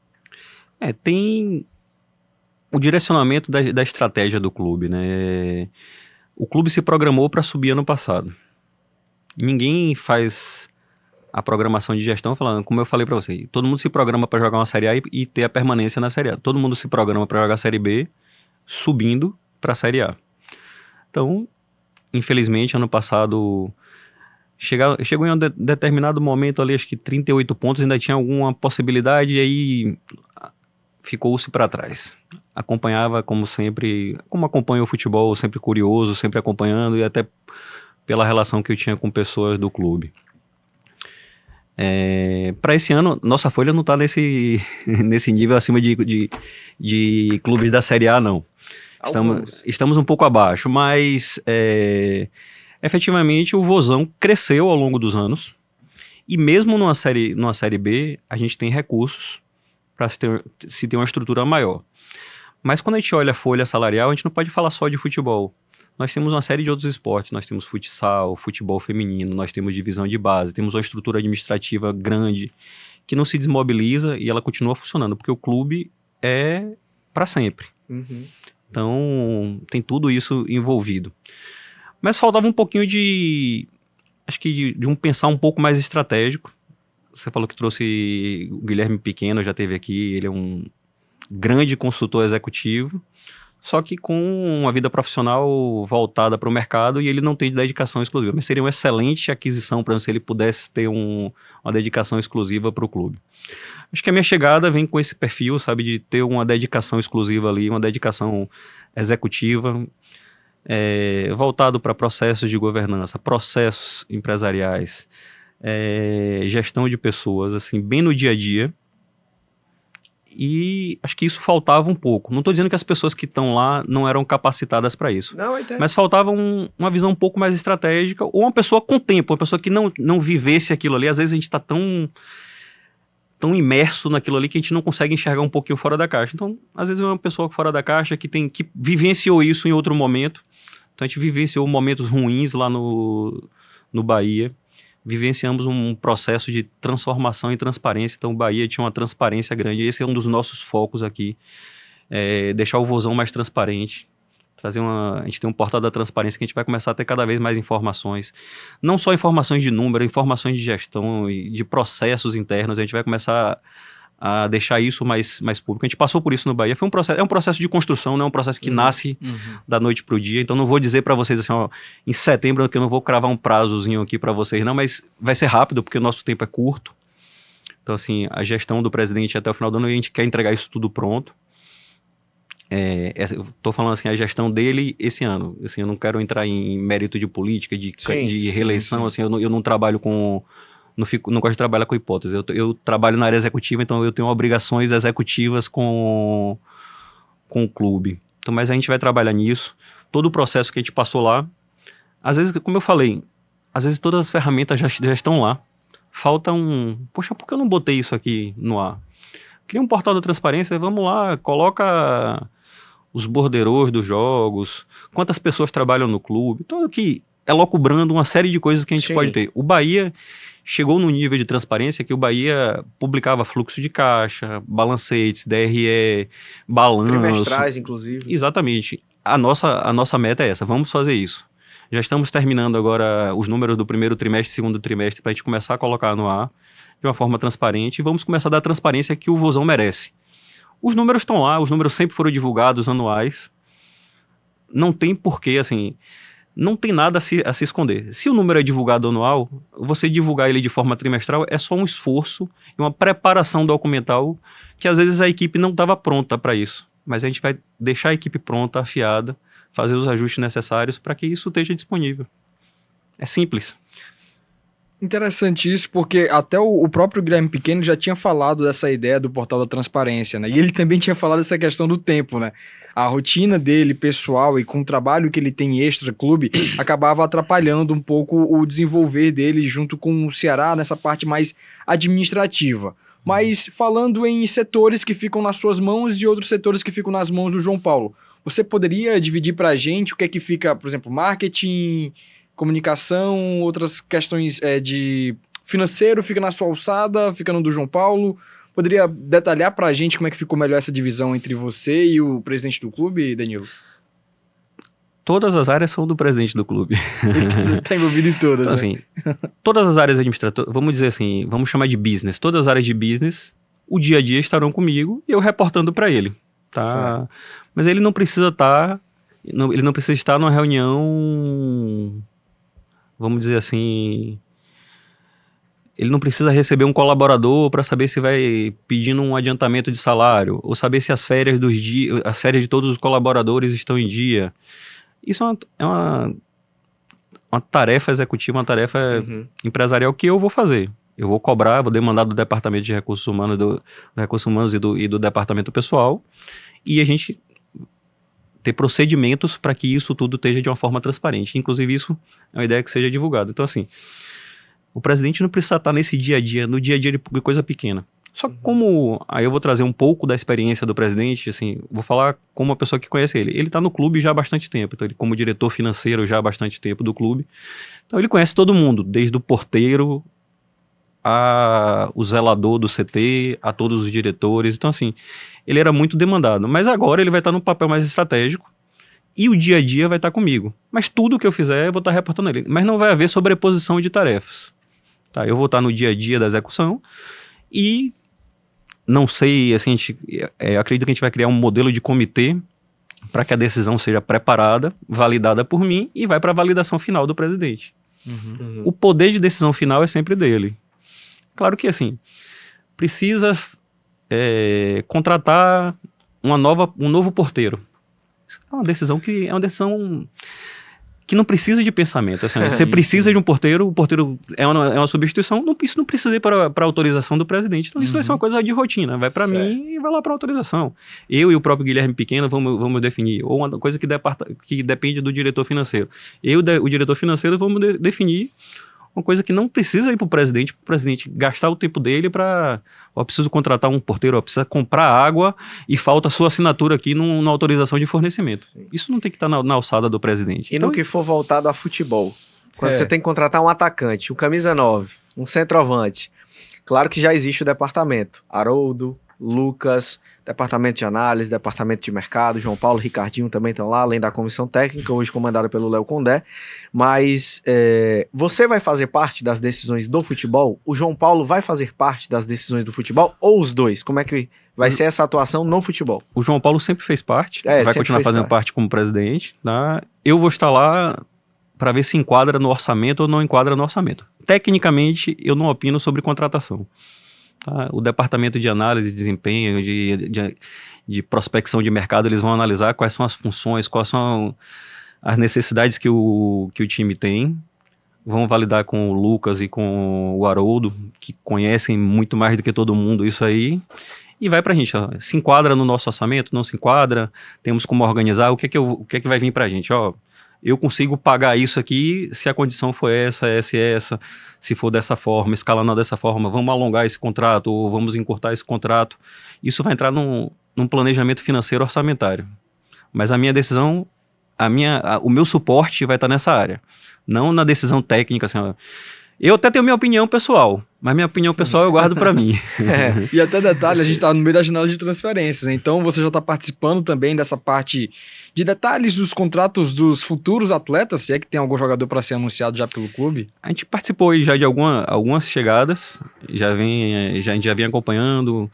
o direcionamento da estratégia do clube, né? O clube se programou para subir ano passado. Ninguém faz a programação de gestão falando, como eu falei para você, todo mundo se programa para jogar uma Série A e ter a permanência na Série A. Todo mundo se programa para jogar a Série B, subindo para a Série A. Então, infelizmente, ano passado chegou em um determinado momento ali, acho que 38 pontos, ainda tinha alguma possibilidade, e aí ficou-se para trás. Acompanhava, como sempre, como acompanho o futebol, sempre curioso, sempre acompanhando, e até pela relação que eu tinha com pessoas do clube. Para esse ano, nossa folha não está nesse nível acima de clubes da Série A, não. Estamos um pouco abaixo, mas efetivamente o Vozão cresceu ao longo dos anos, e mesmo numa série B, a gente tem recursos para se ter uma estrutura maior. Mas quando a gente olha a folha salarial, a gente não pode falar só de futebol. Nós temos uma série de outros esportes, nós temos futsal, futebol feminino, nós temos divisão de base, temos uma estrutura administrativa grande que não se desmobiliza e ela continua funcionando, porque o clube é para sempre. Uhum. Então, tem tudo isso envolvido. Mas faltava um pouquinho de um pensar um pouco mais estratégico. Você falou que trouxe o Guilherme Pequeno, já esteve aqui, ele é um grande consultor executivo, só que com uma vida profissional voltada para o mercado, e ele não tem dedicação exclusiva. Mas seria uma excelente aquisição para se ele pudesse ter uma dedicação exclusiva para o clube. Acho que a minha chegada vem com esse perfil, sabe, de ter uma dedicação exclusiva ali, uma dedicação executiva, voltado para processos de governança, processos empresariais, gestão de pessoas, assim, bem no dia a dia. E acho que isso faltava um pouco. Não estou dizendo que as pessoas que estão lá não eram capacitadas para isso. Não, eu entendo. Mas faltava uma visão um pouco mais estratégica, ou uma pessoa com tempo, uma pessoa que não vivesse aquilo ali. Às vezes a gente está tão imerso naquilo ali que a gente não consegue enxergar um pouquinho fora da caixa. Então, às vezes é uma pessoa fora da caixa que vivenciou isso em outro momento. Então a gente vivenciou momentos ruins lá no Bahia. Vivenciamos um processo de transformação e transparência. Então o Bahia tinha uma transparência grande. Esse é um dos nossos focos aqui. Deixar o Vozão mais transparente. A gente tem um portal da transparência que a gente vai começar a ter cada vez mais informações. Não só informações de número, informações de gestão e de processos internos. A gente vai começar a deixar isso mais público. A gente passou por isso no Bahia. É um processo de construção, não é um processo que nasce da noite para o dia. Então não vou dizer para vocês assim, ó, em setembro, que eu não vou cravar um prazozinho aqui para vocês não, mas vai ser rápido, porque o nosso tempo é curto. Então assim, a gestão do presidente até o final do ano, a gente quer entregar isso tudo pronto. Eu tô falando assim, a gestão dele esse ano. Assim, eu não quero entrar em mérito de política, de reeleição. Sim. Assim, eu não trabalho com... Não gosto de trabalhar com hipóteses. Eu trabalho na área executiva, então eu tenho obrigações executivas com o clube. Então, mas a gente vai trabalhar nisso. Todo o processo que a gente passou lá, às vezes, como eu falei, às vezes todas as ferramentas já estão lá. Falta poxa, por que eu não botei isso aqui no ar? Cria um portal da transparência, vamos lá, coloca os borderôs dos jogos, quantas pessoas trabalham no clube, tudo que elocubrando uma série de coisas que a gente pode ter. O Bahia chegou num nível de transparência que o Bahia publicava fluxo de caixa, balancetes, DRE, balanço. Trimestrais, inclusive. Exatamente. A nossa meta é essa, vamos fazer isso. Já estamos terminando agora os números do primeiro trimestre, segundo trimestre, para a gente começar a colocar no ar de uma forma transparente, e vamos começar a dar a transparência que o Vozão merece. Os números estão lá, os números sempre foram divulgados, anuais. Não tem porquê, assim... Não tem nada a se esconder. Se o número é divulgado anual, você divulgar ele de forma trimestral é só um esforço e uma preparação documental que às vezes a equipe não estava pronta para isso. Mas a gente vai deixar a equipe pronta, afiada, fazer os ajustes necessários para que isso esteja disponível. É simples. Interessante isso, porque até o próprio Guilherme Pequeno já tinha falado dessa ideia do portal da transparência, né? E ele também tinha falado dessa questão do tempo, né? A rotina dele, pessoal, e com o trabalho que ele tem extra-clube, acabava atrapalhando um pouco o desenvolver dele junto com o Ceará nessa parte mais administrativa. Mas falando em setores que ficam nas suas mãos e outros setores que ficam nas mãos do João Paulo, você poderia dividir para a gente o que é que fica, por exemplo, marketing, comunicação, outras questões de financeiro, fica na sua alçada, fica no do João Paulo. Poderia detalhar pra gente como é que ficou melhor essa divisão entre você e o presidente do clube, Danilo? Todas as áreas são do presidente do clube. Ele tá envolvido em todas, Então, né? assim, todas as áreas administrativas, vamos dizer assim, vamos chamar de business, todas as áreas de business, o dia a dia estarão comigo e eu reportando para ele, tá? Certo. Mas ele não precisa ele não precisa estar numa reunião, vamos dizer assim, ele não precisa receber um colaborador para saber se vai pedindo um adiantamento de salário, ou saber se as férias de todos os colaboradores estão em dia. Isso é uma tarefa executiva, uma tarefa empresarial que eu vou fazer. Eu vou cobrar, vou demandar do Departamento de Recursos Humanos, e do Departamento Pessoal, e a gente ter procedimentos para que isso tudo esteja de uma forma transparente. Inclusive, isso é uma ideia que seja divulgada. Então, assim, o presidente não precisa estar nesse dia a dia, no dia a dia de coisa pequena. Só que aí eu vou trazer um pouco da experiência do presidente, assim, vou falar como uma pessoa que conhece ele. Ele está no clube já há bastante tempo, então ele como diretor financeiro já há bastante tempo do clube. Então ele conhece todo mundo, desde o porteiro o zelador do CT, a todos os diretores. Então, assim, ele era muito demandado. Mas agora ele vai estar num papel mais estratégico e o dia a dia vai estar comigo. Mas tudo que eu fizer, eu vou estar reportando a ele. Mas não vai haver sobreposição de tarefas. Tá? Eu vou estar no dia a dia da execução e não sei, assim, acredito que a gente vai criar um modelo de comitê para que a decisão seja preparada, validada por mim e vai para a validação final do presidente. O poder de decisão final é sempre dele. Claro que, assim, precisa contratar um novo porteiro. É uma decisão que não precisa de pensamento. Assim, você precisa de um porteiro, o porteiro é uma substituição, isso não precisa ir para autorização do presidente. Então isso vai ser uma coisa de rotina, vai para mim e vai lá para autorização. Eu e o próprio Guilherme Pequeno vamos definir, ou uma coisa que depende do diretor financeiro. O diretor financeiro, vamos definir uma coisa que não precisa ir para o presidente gastar o tempo dele eu preciso contratar um porteiro, eu preciso comprar água e falta a sua assinatura aqui na autorização de fornecimento. Sim. Isso não tem que estar na alçada do presidente. E no que for voltado a futebol, quando você tem que contratar um atacante, um camisa 9, um centroavante, claro que já existe o departamento, Haroldo, Lucas, departamento de análise, departamento de mercado, João Paulo, Ricardinho também estão lá, além da comissão técnica, hoje comandada pelo Léo Condé, mas você vai fazer parte das decisões do futebol? O João Paulo vai fazer parte das decisões do futebol? Ou os dois? Como é que vai ser essa atuação no futebol? O João Paulo sempre fez parte, vai continuar fazendo parte como presidente, tá? Eu vou estar lá para ver se enquadra no orçamento ou não enquadra no orçamento. Tecnicamente, eu não opino sobre contratação. Tá? O departamento de análise de desempenho, de prospecção de mercado, eles vão analisar quais são as funções, quais são as necessidades que o time tem, vão validar com o Lucas e com o Haroldo, que conhecem muito mais do que todo mundo isso aí, e vai pra gente, se enquadra no nosso orçamento, não se enquadra, temos como organizar, o que é que vai vir pra gente, eu consigo pagar isso aqui se a condição for essa, se for dessa forma, escalando dessa forma, vamos alongar esse contrato ou vamos encurtar esse contrato. Isso vai entrar num planejamento financeiro orçamentário. Mas a minha decisão, o meu suporte vai estar nessa área, não na decisão técnica. Assim, eu até tenho minha opinião pessoal, mas minha opinião pessoal eu guardo para mim. E até detalhe, a gente está no meio da janela de transferências, então você já está participando também dessa parte de detalhes dos contratos dos futuros atletas, se é que tem algum jogador para ser anunciado já pelo clube? A gente participou já de algumas chegadas, a gente já vem acompanhando,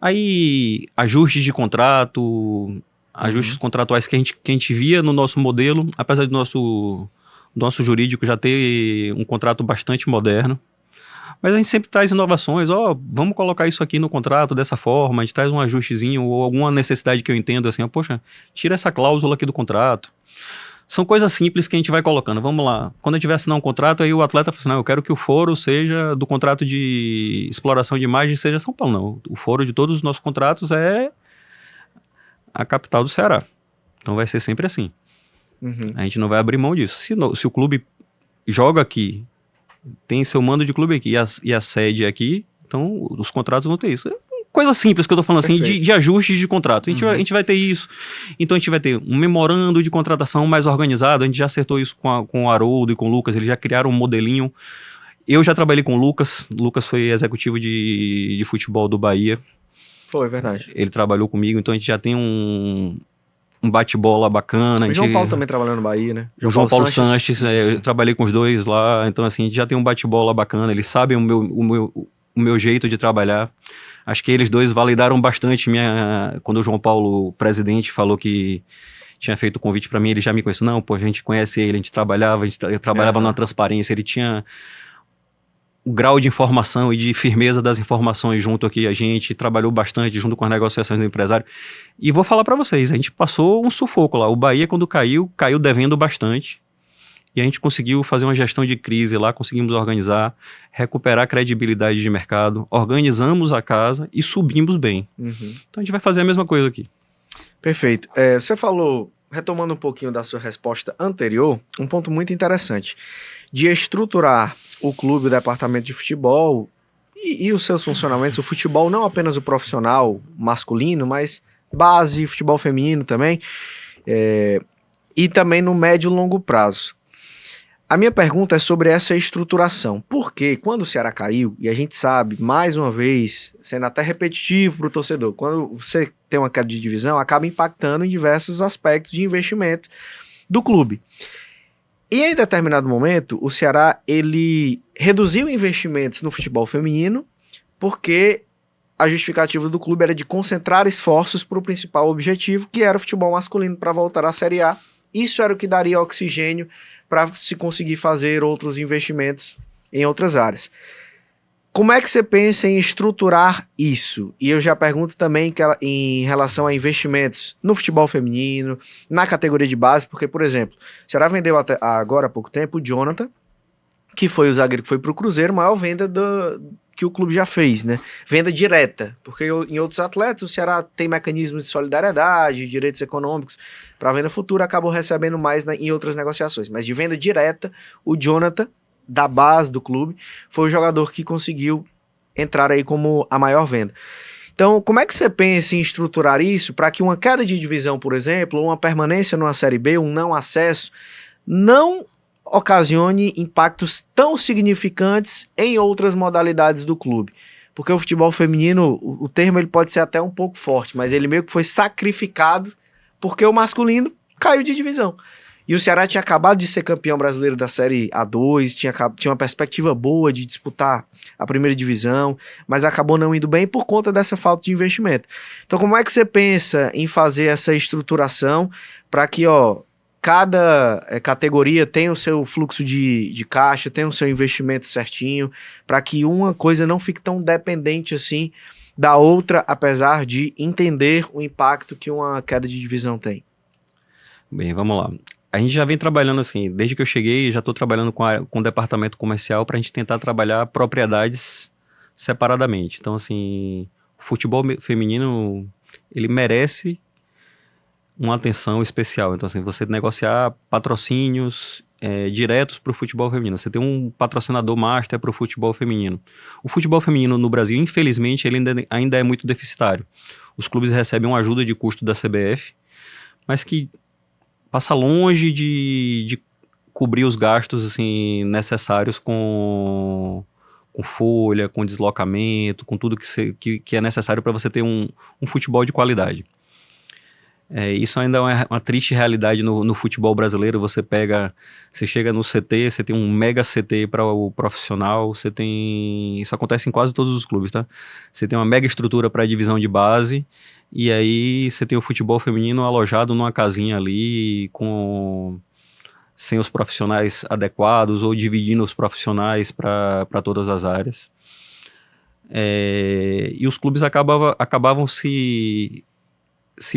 aí ajustes de contrato, ajustes contratuais que a gente via no nosso modelo, apesar do nosso jurídico já ter um contrato bastante moderno, mas a gente sempre traz inovações, vamos colocar isso aqui no contrato dessa forma, a gente traz um ajustezinho ou alguma necessidade que eu entendo, assim, poxa, tira essa cláusula aqui do contrato. São coisas simples que a gente vai colocando, vamos lá. Quando a gente vai assinar um contrato, aí o atleta fala assim, não, eu quero que o foro seja do contrato de exploração de imagem seja São Paulo. Não, o foro de todos os nossos contratos é a capital do Ceará. Então vai ser sempre assim. A gente não vai abrir mão disso. Se o clube joga aqui, tem seu mando de clube aqui e a sede aqui, então os contratos vão ter isso. Coisa simples que eu tô falando assim, de ajustes de contrato. A gente vai ter isso. Então a gente vai ter um memorando de contratação mais organizado. A gente já acertou isso com o Haroldo e com o Lucas. Eles já criaram um modelinho. Eu já trabalhei com o Lucas. Lucas foi executivo de futebol do Bahia. Foi, verdade. Ele trabalhou comigo, então a gente já tem um bate-bola bacana. O João Paulo também trabalhou no Bahia, né? O João Paulo Sanches, eu trabalhei com os dois lá, então assim, a gente já tem um bate-bola bacana, eles sabem o meu jeito de trabalhar. Acho que eles dois validaram bastante quando o João Paulo, presidente, falou que tinha feito o convite para mim, ele já me conhece. Não, pô, a gente conhece ele, eu trabalhava numa transparência, ele tinha o grau de informação e de firmeza das informações junto aqui, a gente trabalhou bastante junto com as negociações do empresário. E vou falar para vocês, a gente passou um sufoco lá. O Bahia, quando caiu devendo bastante. E a gente conseguiu fazer uma gestão de crise lá, conseguimos organizar, recuperar a credibilidade de mercado, organizamos a casa e subimos bem. Uhum. Então a gente vai fazer a mesma coisa aqui. Perfeito. Você falou, retomando um pouquinho da sua resposta anterior, um ponto muito interessante, de estruturar o clube, o departamento de futebol e os seus funcionamentos, o futebol não apenas o profissional masculino, mas base, futebol feminino também, e também no médio e longo prazo. A minha pergunta é sobre essa estruturação. Porque quando o Ceará caiu, e a gente sabe, mais uma vez, sendo até repetitivo para o torcedor, quando você tem uma queda de divisão, acaba impactando em diversos aspectos de investimento do clube. E em determinado momento, o Ceará ele reduziu investimentos no futebol feminino, porque a justificativa do clube era de concentrar esforços para o principal objetivo, que era o futebol masculino para voltar à Série A. Isso era o que daria oxigênio para se conseguir fazer outros investimentos em outras áreas. Como é que você pensa em estruturar isso? E eu já pergunto também em relação a investimentos no futebol feminino, na categoria de base, porque, por exemplo, o Ceará vendeu agora há pouco tempo o Jonathan, que foi o zagueiro que foi para o Cruzeiro, maior venda que o clube já fez, né? Venda direta, porque em outros atletas o Ceará tem mecanismos de solidariedade, direitos econômicos para venda futura, acabou recebendo mais em outras negociações, mas de venda direta, o Jonathan, da base do clube, foi o jogador que conseguiu entrar aí como a maior venda. Então, como é que você pensa em estruturar isso para que uma queda de divisão, por exemplo, ou uma permanência numa Série B, um não acesso, não ocasione impactos tão significantes em outras modalidades do clube? Porque o futebol feminino, o termo ele pode ser até um pouco forte, mas ele meio que foi sacrificado porque o masculino caiu de divisão. E o Ceará tinha acabado de ser campeão brasileiro da Série A2, tinha uma perspectiva boa de disputar a primeira divisão, mas acabou não indo bem por conta dessa falta de investimento. Então, como é que você pensa em fazer essa estruturação para que cada categoria tenha o seu fluxo de caixa, tenha o seu investimento certinho, para que uma coisa não fique tão dependente assim da outra, apesar de entender o impacto que uma queda de divisão tem? Bem, vamos lá. A gente já vem trabalhando assim, desde que eu cheguei, já estou trabalhando com o departamento comercial para a gente tentar trabalhar propriedades separadamente. Então, assim, o futebol feminino, ele merece uma atenção especial. Então, assim, você negociar patrocínios diretos para o futebol feminino. Você tem um patrocinador master para o futebol feminino. O futebol feminino no Brasil, infelizmente, ele ainda é muito deficitário. Os clubes recebem uma ajuda de custo da CBF, mas que passa longe de cobrir os gastos assim, necessários com folha, com deslocamento, com tudo que é necessário para você ter um futebol de qualidade. Isso ainda é uma triste realidade no futebol brasileiro. Você chega no CT, você tem um mega CT para o profissional, isso acontece em quase todos os clubes, tá? Você tem uma mega estrutura para a divisão de base, e aí você tem o futebol feminino alojado numa casinha ali, sem os profissionais adequados, ou dividindo os profissionais para todas as áreas. E os clubes acabavam se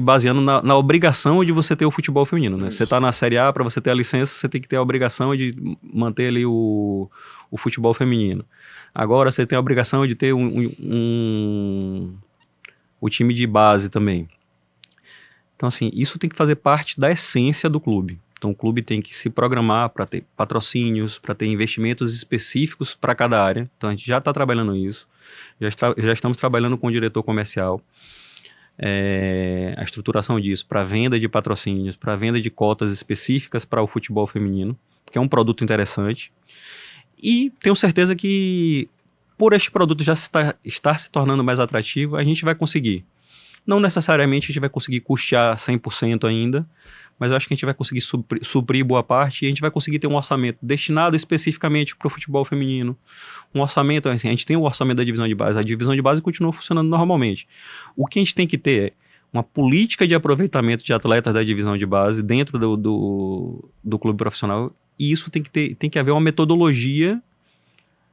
baseando na obrigação de você ter o futebol feminino, né? Você está na Série A, para você ter a licença, você tem que ter a obrigação de manter ali o futebol feminino. Agora você tem a obrigação de ter o time de base também. Então, assim, isso tem que fazer parte da essência do clube. Então, o clube tem que se programar para ter patrocínios, para ter investimentos específicos para cada área. Então, a gente já está trabalhando isso. Já estamos trabalhando com o diretor comercial. A estruturação disso para venda de patrocínios, para venda de cotas específicas para o futebol feminino, que é um produto interessante. E tenho certeza que, por este produto já estar se tornando mais atrativo, a gente vai conseguir. Não necessariamente a gente vai conseguir custear 100% ainda, mas eu acho que a gente vai conseguir suprir boa parte e a gente vai conseguir ter um orçamento destinado especificamente para o futebol feminino. Um orçamento, assim, a gente tem o orçamento da divisão de base, a divisão de base continua funcionando normalmente. O que a gente tem que ter é uma política de aproveitamento de atletas da divisão de base dentro do clube profissional, e isso tem que haver uma metodologia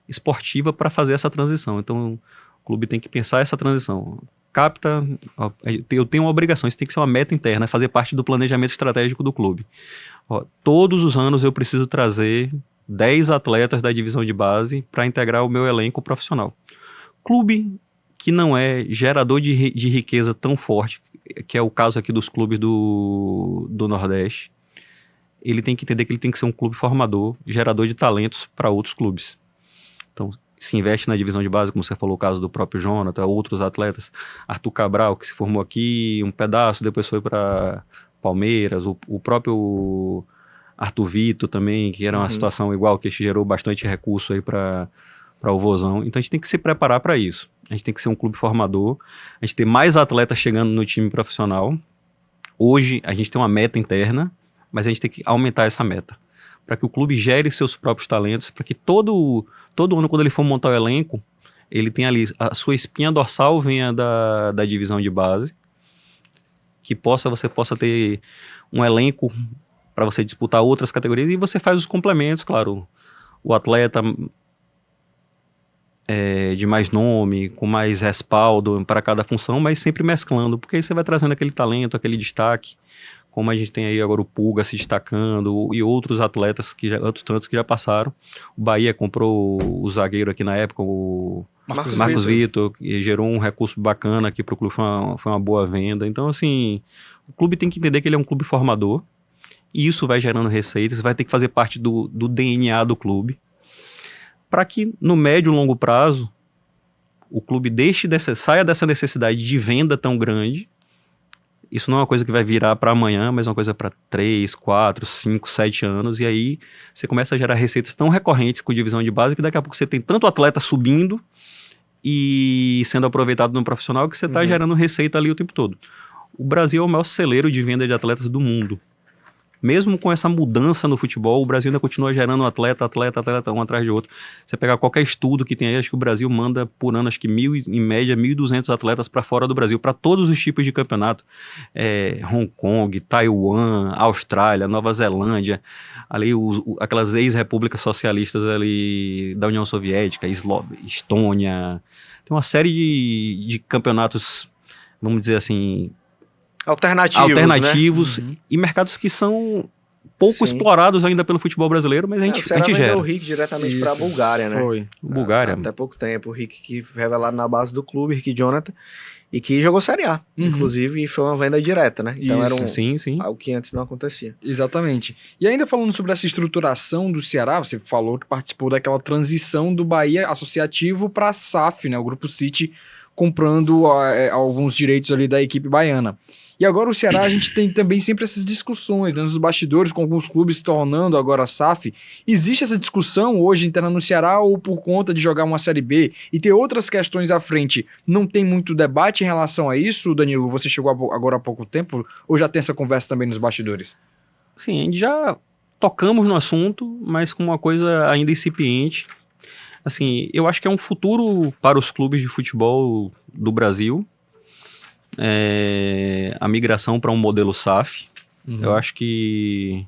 esportiva para fazer essa transição. Então, o clube tem que pensar essa transição. Capta, eu tenho uma obrigação, isso tem que ser uma meta interna, fazer parte do planejamento estratégico do clube. Todos os anos eu preciso trazer 10 atletas da divisão de base para integrar o meu elenco profissional. Clube que não é gerador de riqueza tão forte, que é o caso aqui dos clubes do Nordeste, ele tem que entender que ele tem que ser um clube formador, gerador de talentos para outros clubes. Então, se investe na divisão de base, como você falou, o caso do próprio Jonathan, outros atletas, Arthur Cabral, que se formou aqui um pedaço, depois foi para Palmeiras, o próprio Arthur Vitor também, que era uma situação igual, que gerou bastante recurso aí para o Vozão. Então a gente tem que se preparar para isso. A gente tem que ser um clube formador, a gente tem mais atletas chegando no time profissional. Hoje a gente tem uma meta interna, mas a gente tem que aumentar essa meta, para que o clube gere seus próprios talentos, para que todo ano, quando ele for montar o elenco, ele tenha ali, a sua espinha dorsal venha da divisão de base, que você possa ter um elenco para você disputar outras categorias, e você faz os complementos, claro, o atleta de mais nome, com mais respaldo para cada função, mas sempre mesclando, porque aí você vai trazendo aquele talento, aquele destaque, como a gente tem aí agora o Pulga se destacando e outros atletas, outros tantos que já passaram. O Bahia comprou o zagueiro aqui na época, o Marcos Vitor, que gerou um recurso bacana aqui para o clube, foi uma boa venda. Então, assim, o clube tem que entender que ele é um clube formador, e isso vai gerando receitas, vai ter que fazer parte do DNA do clube, para que no médio e longo prazo o clube saia dessa necessidade de venda tão grande. Isso não é uma coisa que vai virar para amanhã, mas é uma coisa para 3, 4, 5, 7 anos, e aí você começa a gerar receitas tão recorrentes com divisão de base que daqui a pouco você tem tanto atleta subindo e sendo aproveitado no profissional que você está gerando receita ali o tempo todo. O Brasil é o maior celeiro de venda de atletas do mundo. Mesmo com essa mudança no futebol, o Brasil ainda continua gerando atleta, um atrás de outro. Você pegar qualquer estudo que tem aí, acho que o Brasil manda por ano, acho que em média, 1.200 atletas para fora do Brasil, para todos os tipos de campeonato. Hong Kong, Taiwan, Austrália, Nova Zelândia, ali aquelas ex-repúblicas socialistas ali da União Soviética, Estônia. Tem uma série de campeonatos, vamos dizer assim, alternativos, né? E mercados que são pouco explorados ainda pelo futebol brasileiro, mas a gente gera. O Rick diretamente para a Bulgária, né? Foi. Bulgária. Até pouco tempo, o Rick que revelado na base do clube, Rick Jonathan, e que jogou Série A, inclusive, e foi uma venda direta, né? Então era algo que antes não acontecia. Exatamente. E ainda falando sobre essa estruturação do Ceará, você falou que participou daquela transição do Bahia Associativo para a SAF, né? O Grupo City comprando alguns direitos ali da equipe baiana. E agora o Ceará, a gente tem também sempre essas discussões, né, nos bastidores, com alguns clubes se tornando agora SAF. Existe essa discussão hoje interna no Ceará, ou por conta de jogar uma Série B e ter outras questões à frente, não tem muito debate em relação a isso? Danilo, você chegou agora há pouco tempo, ou já tem essa conversa também nos bastidores? Sim, a gente já tocamos no assunto, mas com uma coisa ainda incipiente. Assim, eu acho que é um futuro para os clubes de futebol do Brasil, a migração para um modelo SAF. Eu acho que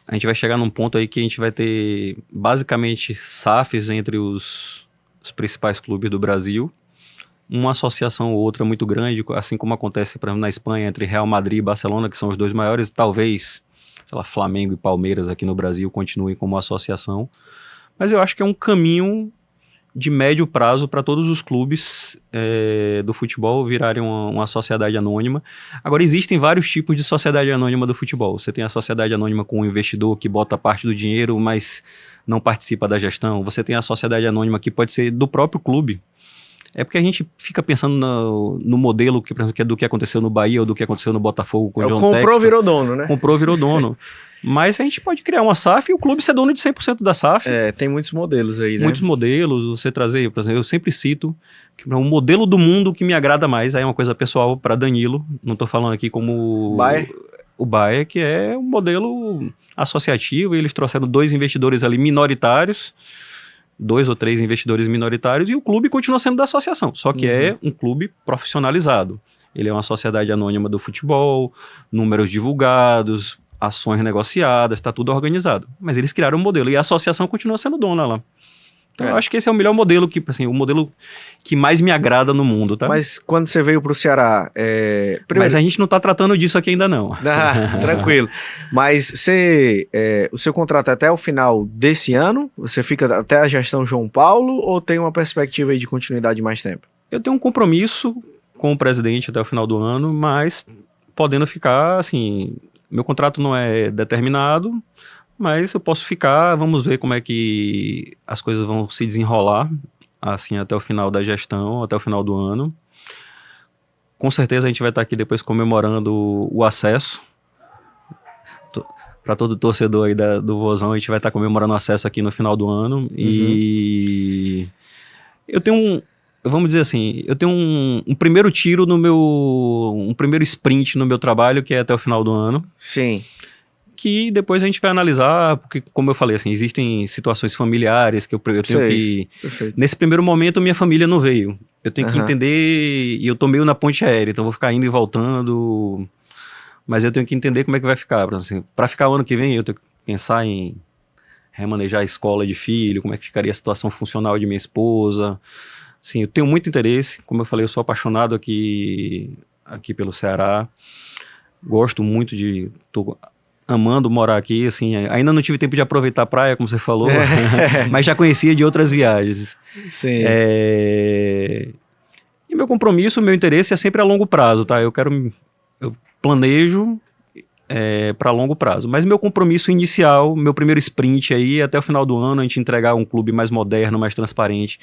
a gente vai chegar num ponto aí que a gente vai ter basicamente SAFs entre os principais clubes do Brasil, uma associação ou outra muito grande, assim como acontece, por exemplo, na Espanha, entre Real Madrid e Barcelona, que são os dois maiores, talvez, sei lá, Flamengo e Palmeiras aqui no Brasil continuem como associação, mas eu acho que é um caminho de médio prazo para todos os clubes do futebol virarem uma sociedade anônima. Agora, existem vários tipos de sociedade anônima do futebol. Você tem a sociedade anônima com o investidor que bota parte do dinheiro, mas não participa da gestão. Você tem a sociedade anônima que pode ser do próprio clube. É porque a gente fica pensando no modelo que é do que aconteceu no Bahia ou do que aconteceu no Botafogo com o John Textor. Comprou, virou dono, né? Comprou, virou dono. Mas a gente pode criar uma SAF e o clube ser dono de 100% da SAF. Tem muitos modelos aí, né? Muitos modelos, você trazer, por exemplo, eu sempre cito que um modelo do mundo que me agrada mais, aí é uma coisa pessoal para Danilo, não estou falando aqui como o Bayer, que é um modelo associativo, e eles trouxeram 2 investidores ali minoritários, 2 ou 3 investidores minoritários, e o clube continua sendo da associação, só que é um clube profissionalizado. Ele é uma sociedade anônima do futebol, números divulgados, ações negociadas, está tudo organizado. Mas eles criaram um modelo e a associação continua sendo dona lá. Então eu acho que esse é o melhor modelo, o modelo que mais me agrada no mundo, tá? Mas quando você veio para o Ceará... Mas a gente não está tratando disso aqui ainda não. Tranquilo. Mas o seu contrato é até o final desse ano? Você fica até a gestão João Paulo ou tem uma perspectiva aí de continuidade de mais tempo? Eu tenho um compromisso com o presidente até o final do ano, mas podendo ficar, assim, meu contrato não é determinado, mas eu posso ficar, vamos ver como é que as coisas vão se desenrolar, assim, até o final da gestão, até o final do ano. Com certeza a gente vai estar aqui depois comemorando o acesso. Para todo torcedor aí do Vozão, a gente vai estar comemorando o acesso aqui no final do ano. E eu tenho vamos dizer assim, eu tenho um primeiro tiro um primeiro sprint no meu trabalho, que é até o final do ano. Sim. Que depois a gente vai analisar, porque, como eu falei, assim, existem situações familiares que eu tenho que... Perfeito. Nesse primeiro momento, minha família não veio. Eu tenho que entender, e eu tô meio na ponte aérea, então vou ficar indo e voltando, mas eu tenho que entender como é que vai ficar. Assim, para ficar o ano que vem, eu tenho que pensar em remanejar a escola de filho, como é que ficaria a situação funcional de minha esposa. Sim, eu tenho muito interesse, como eu falei, eu sou apaixonado aqui pelo Ceará, gosto muito tô amando morar aqui, assim, ainda não tive tempo de aproveitar a praia, como você falou, mas já conhecia de outras viagens. Sim. E meu compromisso, meu interesse é sempre a longo prazo, tá? Eu planejo para longo prazo, mas meu compromisso inicial, meu primeiro sprint aí, até o final do ano, a gente entregar um clube mais moderno, mais transparente,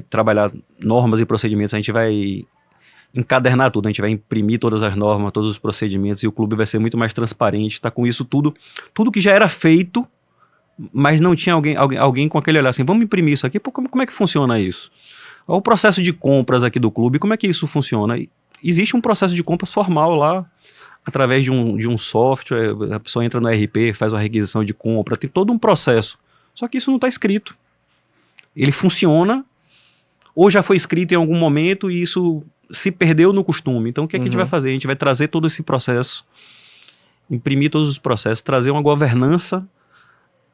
trabalhar normas e procedimentos, a gente vai encadernar tudo, a gente vai imprimir todas as normas, todos os procedimentos, e o clube vai ser muito mais transparente, tá com isso tudo que já era feito, mas não tinha alguém com aquele olhar assim, vamos imprimir isso aqui, pô, como é que funciona isso? O processo de compras aqui do clube, como é que isso funciona? Existe um processo de compras formal lá, através de um software, a pessoa entra no ERP, faz uma requisição de compra, tem todo um processo, só que isso não está escrito. Ele funciona, ou já foi escrito em algum momento e isso se perdeu no costume. Então o que é que a gente vai fazer? A gente vai trazer todo esse processo, imprimir todos os processos, trazer uma governança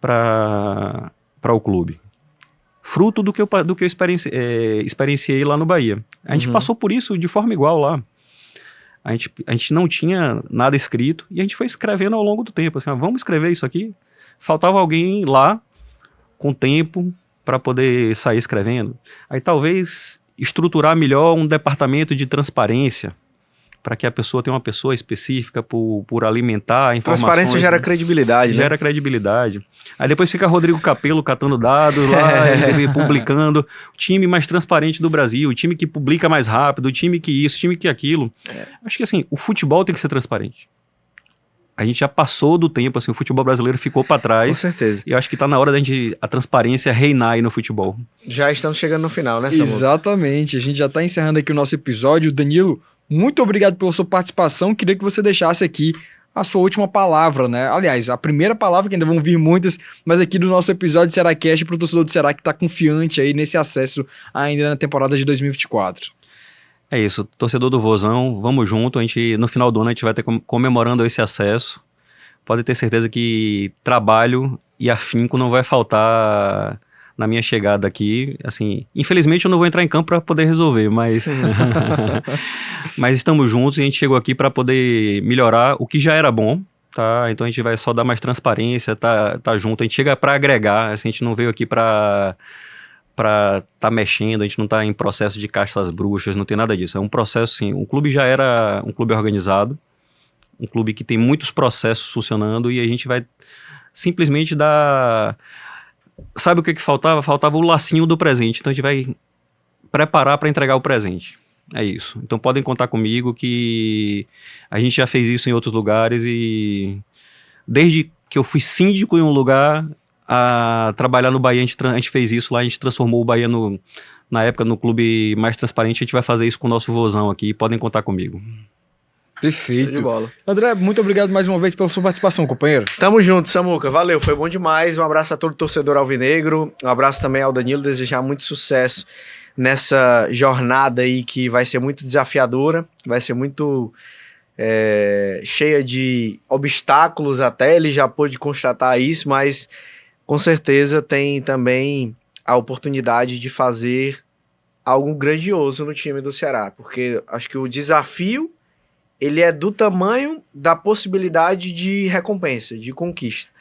para o clube. Fruto do que eu experienciei lá no Bahia. A gente passou por isso de forma igual lá. A gente não tinha nada escrito e a gente foi escrevendo ao longo do tempo. Assim, vamos escrever isso aqui? Faltava alguém lá com tempo para poder sair escrevendo. Aí talvez estruturar melhor um departamento de transparência, para que a pessoa tenha uma pessoa específica por alimentar informações. Transparência gera credibilidade, né? Gera credibilidade. Aí depois fica Rodrigo Capello catando dados lá, ele publicando. O time mais transparente do Brasil, o time que publica mais rápido, o time que isso, o time que aquilo. Acho que assim, o futebol tem que ser transparente. A gente já passou do tempo, assim, o futebol brasileiro ficou para trás. Com certeza. E eu acho que tá na hora a transparência reinar aí no futebol. Já estamos chegando no final, né, Samuel? Exatamente. A gente já tá encerrando aqui o nosso episódio. Danilo, muito obrigado pela sua participação. Queria que você deixasse aqui a sua última palavra, né? Aliás, a primeira palavra, que ainda vão vir muitas, mas aqui do nosso episódio Cearacast, para o torcedor do Ceará que tá confiante aí nesse acesso ainda na temporada de 2024. É isso, torcedor do Vozão, vamos junto, no final do ano a gente vai estar comemorando esse acesso. Pode ter certeza que trabalho e afinco não vai faltar na minha chegada aqui. Assim, infelizmente eu não vou entrar em campo para poder resolver, mas mas estamos juntos e a gente chegou aqui para poder melhorar o que já era bom, tá? Então a gente vai só dar mais transparência, tá junto, a gente chega para agregar, assim, a gente não veio aqui para tá mexendo, a gente não tá em processo de caça às bruxas, não tem nada disso. É um processo, sim. O clube já era um clube organizado, um clube que tem muitos processos funcionando e a gente vai simplesmente dar... Sabe o que faltava? Faltava o lacinho do presente. Então a gente vai preparar para entregar o presente. É isso. Então podem contar comigo que a gente já fez isso em outros lugares e desde que eu fui síndico em um lugar a trabalhar no Bahia, a gente fez isso lá, a gente transformou o Bahia na época no clube mais transparente. A gente vai fazer isso com o nosso vozão aqui, podem contar comigo. Perfeito. De bola. André, muito obrigado mais uma vez pela sua participação, companheiro. Tamo junto, Samuca. Valeu, foi bom demais. Um abraço a todo torcedor alvinegro. Um abraço também ao Danilo. Desejar muito sucesso nessa jornada aí que vai ser muito desafiadora. Vai ser muito cheia de obstáculos até. Ele já pôde constatar isso, mas com certeza tem também a oportunidade de fazer algo grandioso no time do Ceará. Porque acho que o desafio ele é do tamanho da possibilidade de recompensa, de conquista.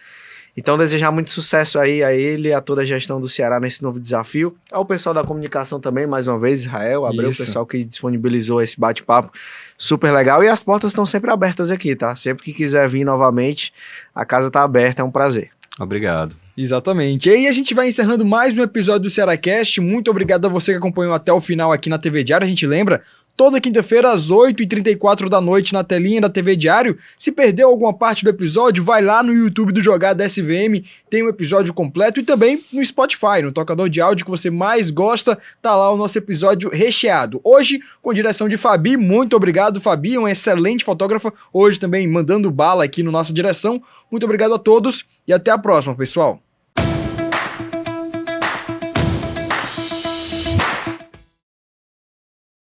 Então, desejar muito sucesso aí a ele, a toda a gestão do Ceará nesse novo desafio. Ao pessoal da comunicação também, mais uma vez, Israel, Abreu, o pessoal que disponibilizou esse bate-papo super legal. E as portas estão sempre abertas aqui, tá? Sempre que quiser vir novamente, a casa está aberta, é um prazer. Obrigado. Exatamente. E aí a gente vai encerrando mais um episódio do CearáCast. Muito obrigado a você que acompanhou até o final aqui na TV Diário. A gente lembra, toda quinta-feira às 8h34 da noite na telinha da TV Diário. Se perdeu alguma parte do episódio, vai lá no YouTube do Jogada SVM, tem um episódio completo, e também no Spotify, no tocador de áudio que você mais gosta, tá lá o nosso episódio recheado. Hoje, com direção de Fabi, muito obrigado, Fabi, uma excelente fotógrafa, hoje também mandando bala aqui no nossa direção. Muito obrigado a todos e até a próxima, pessoal.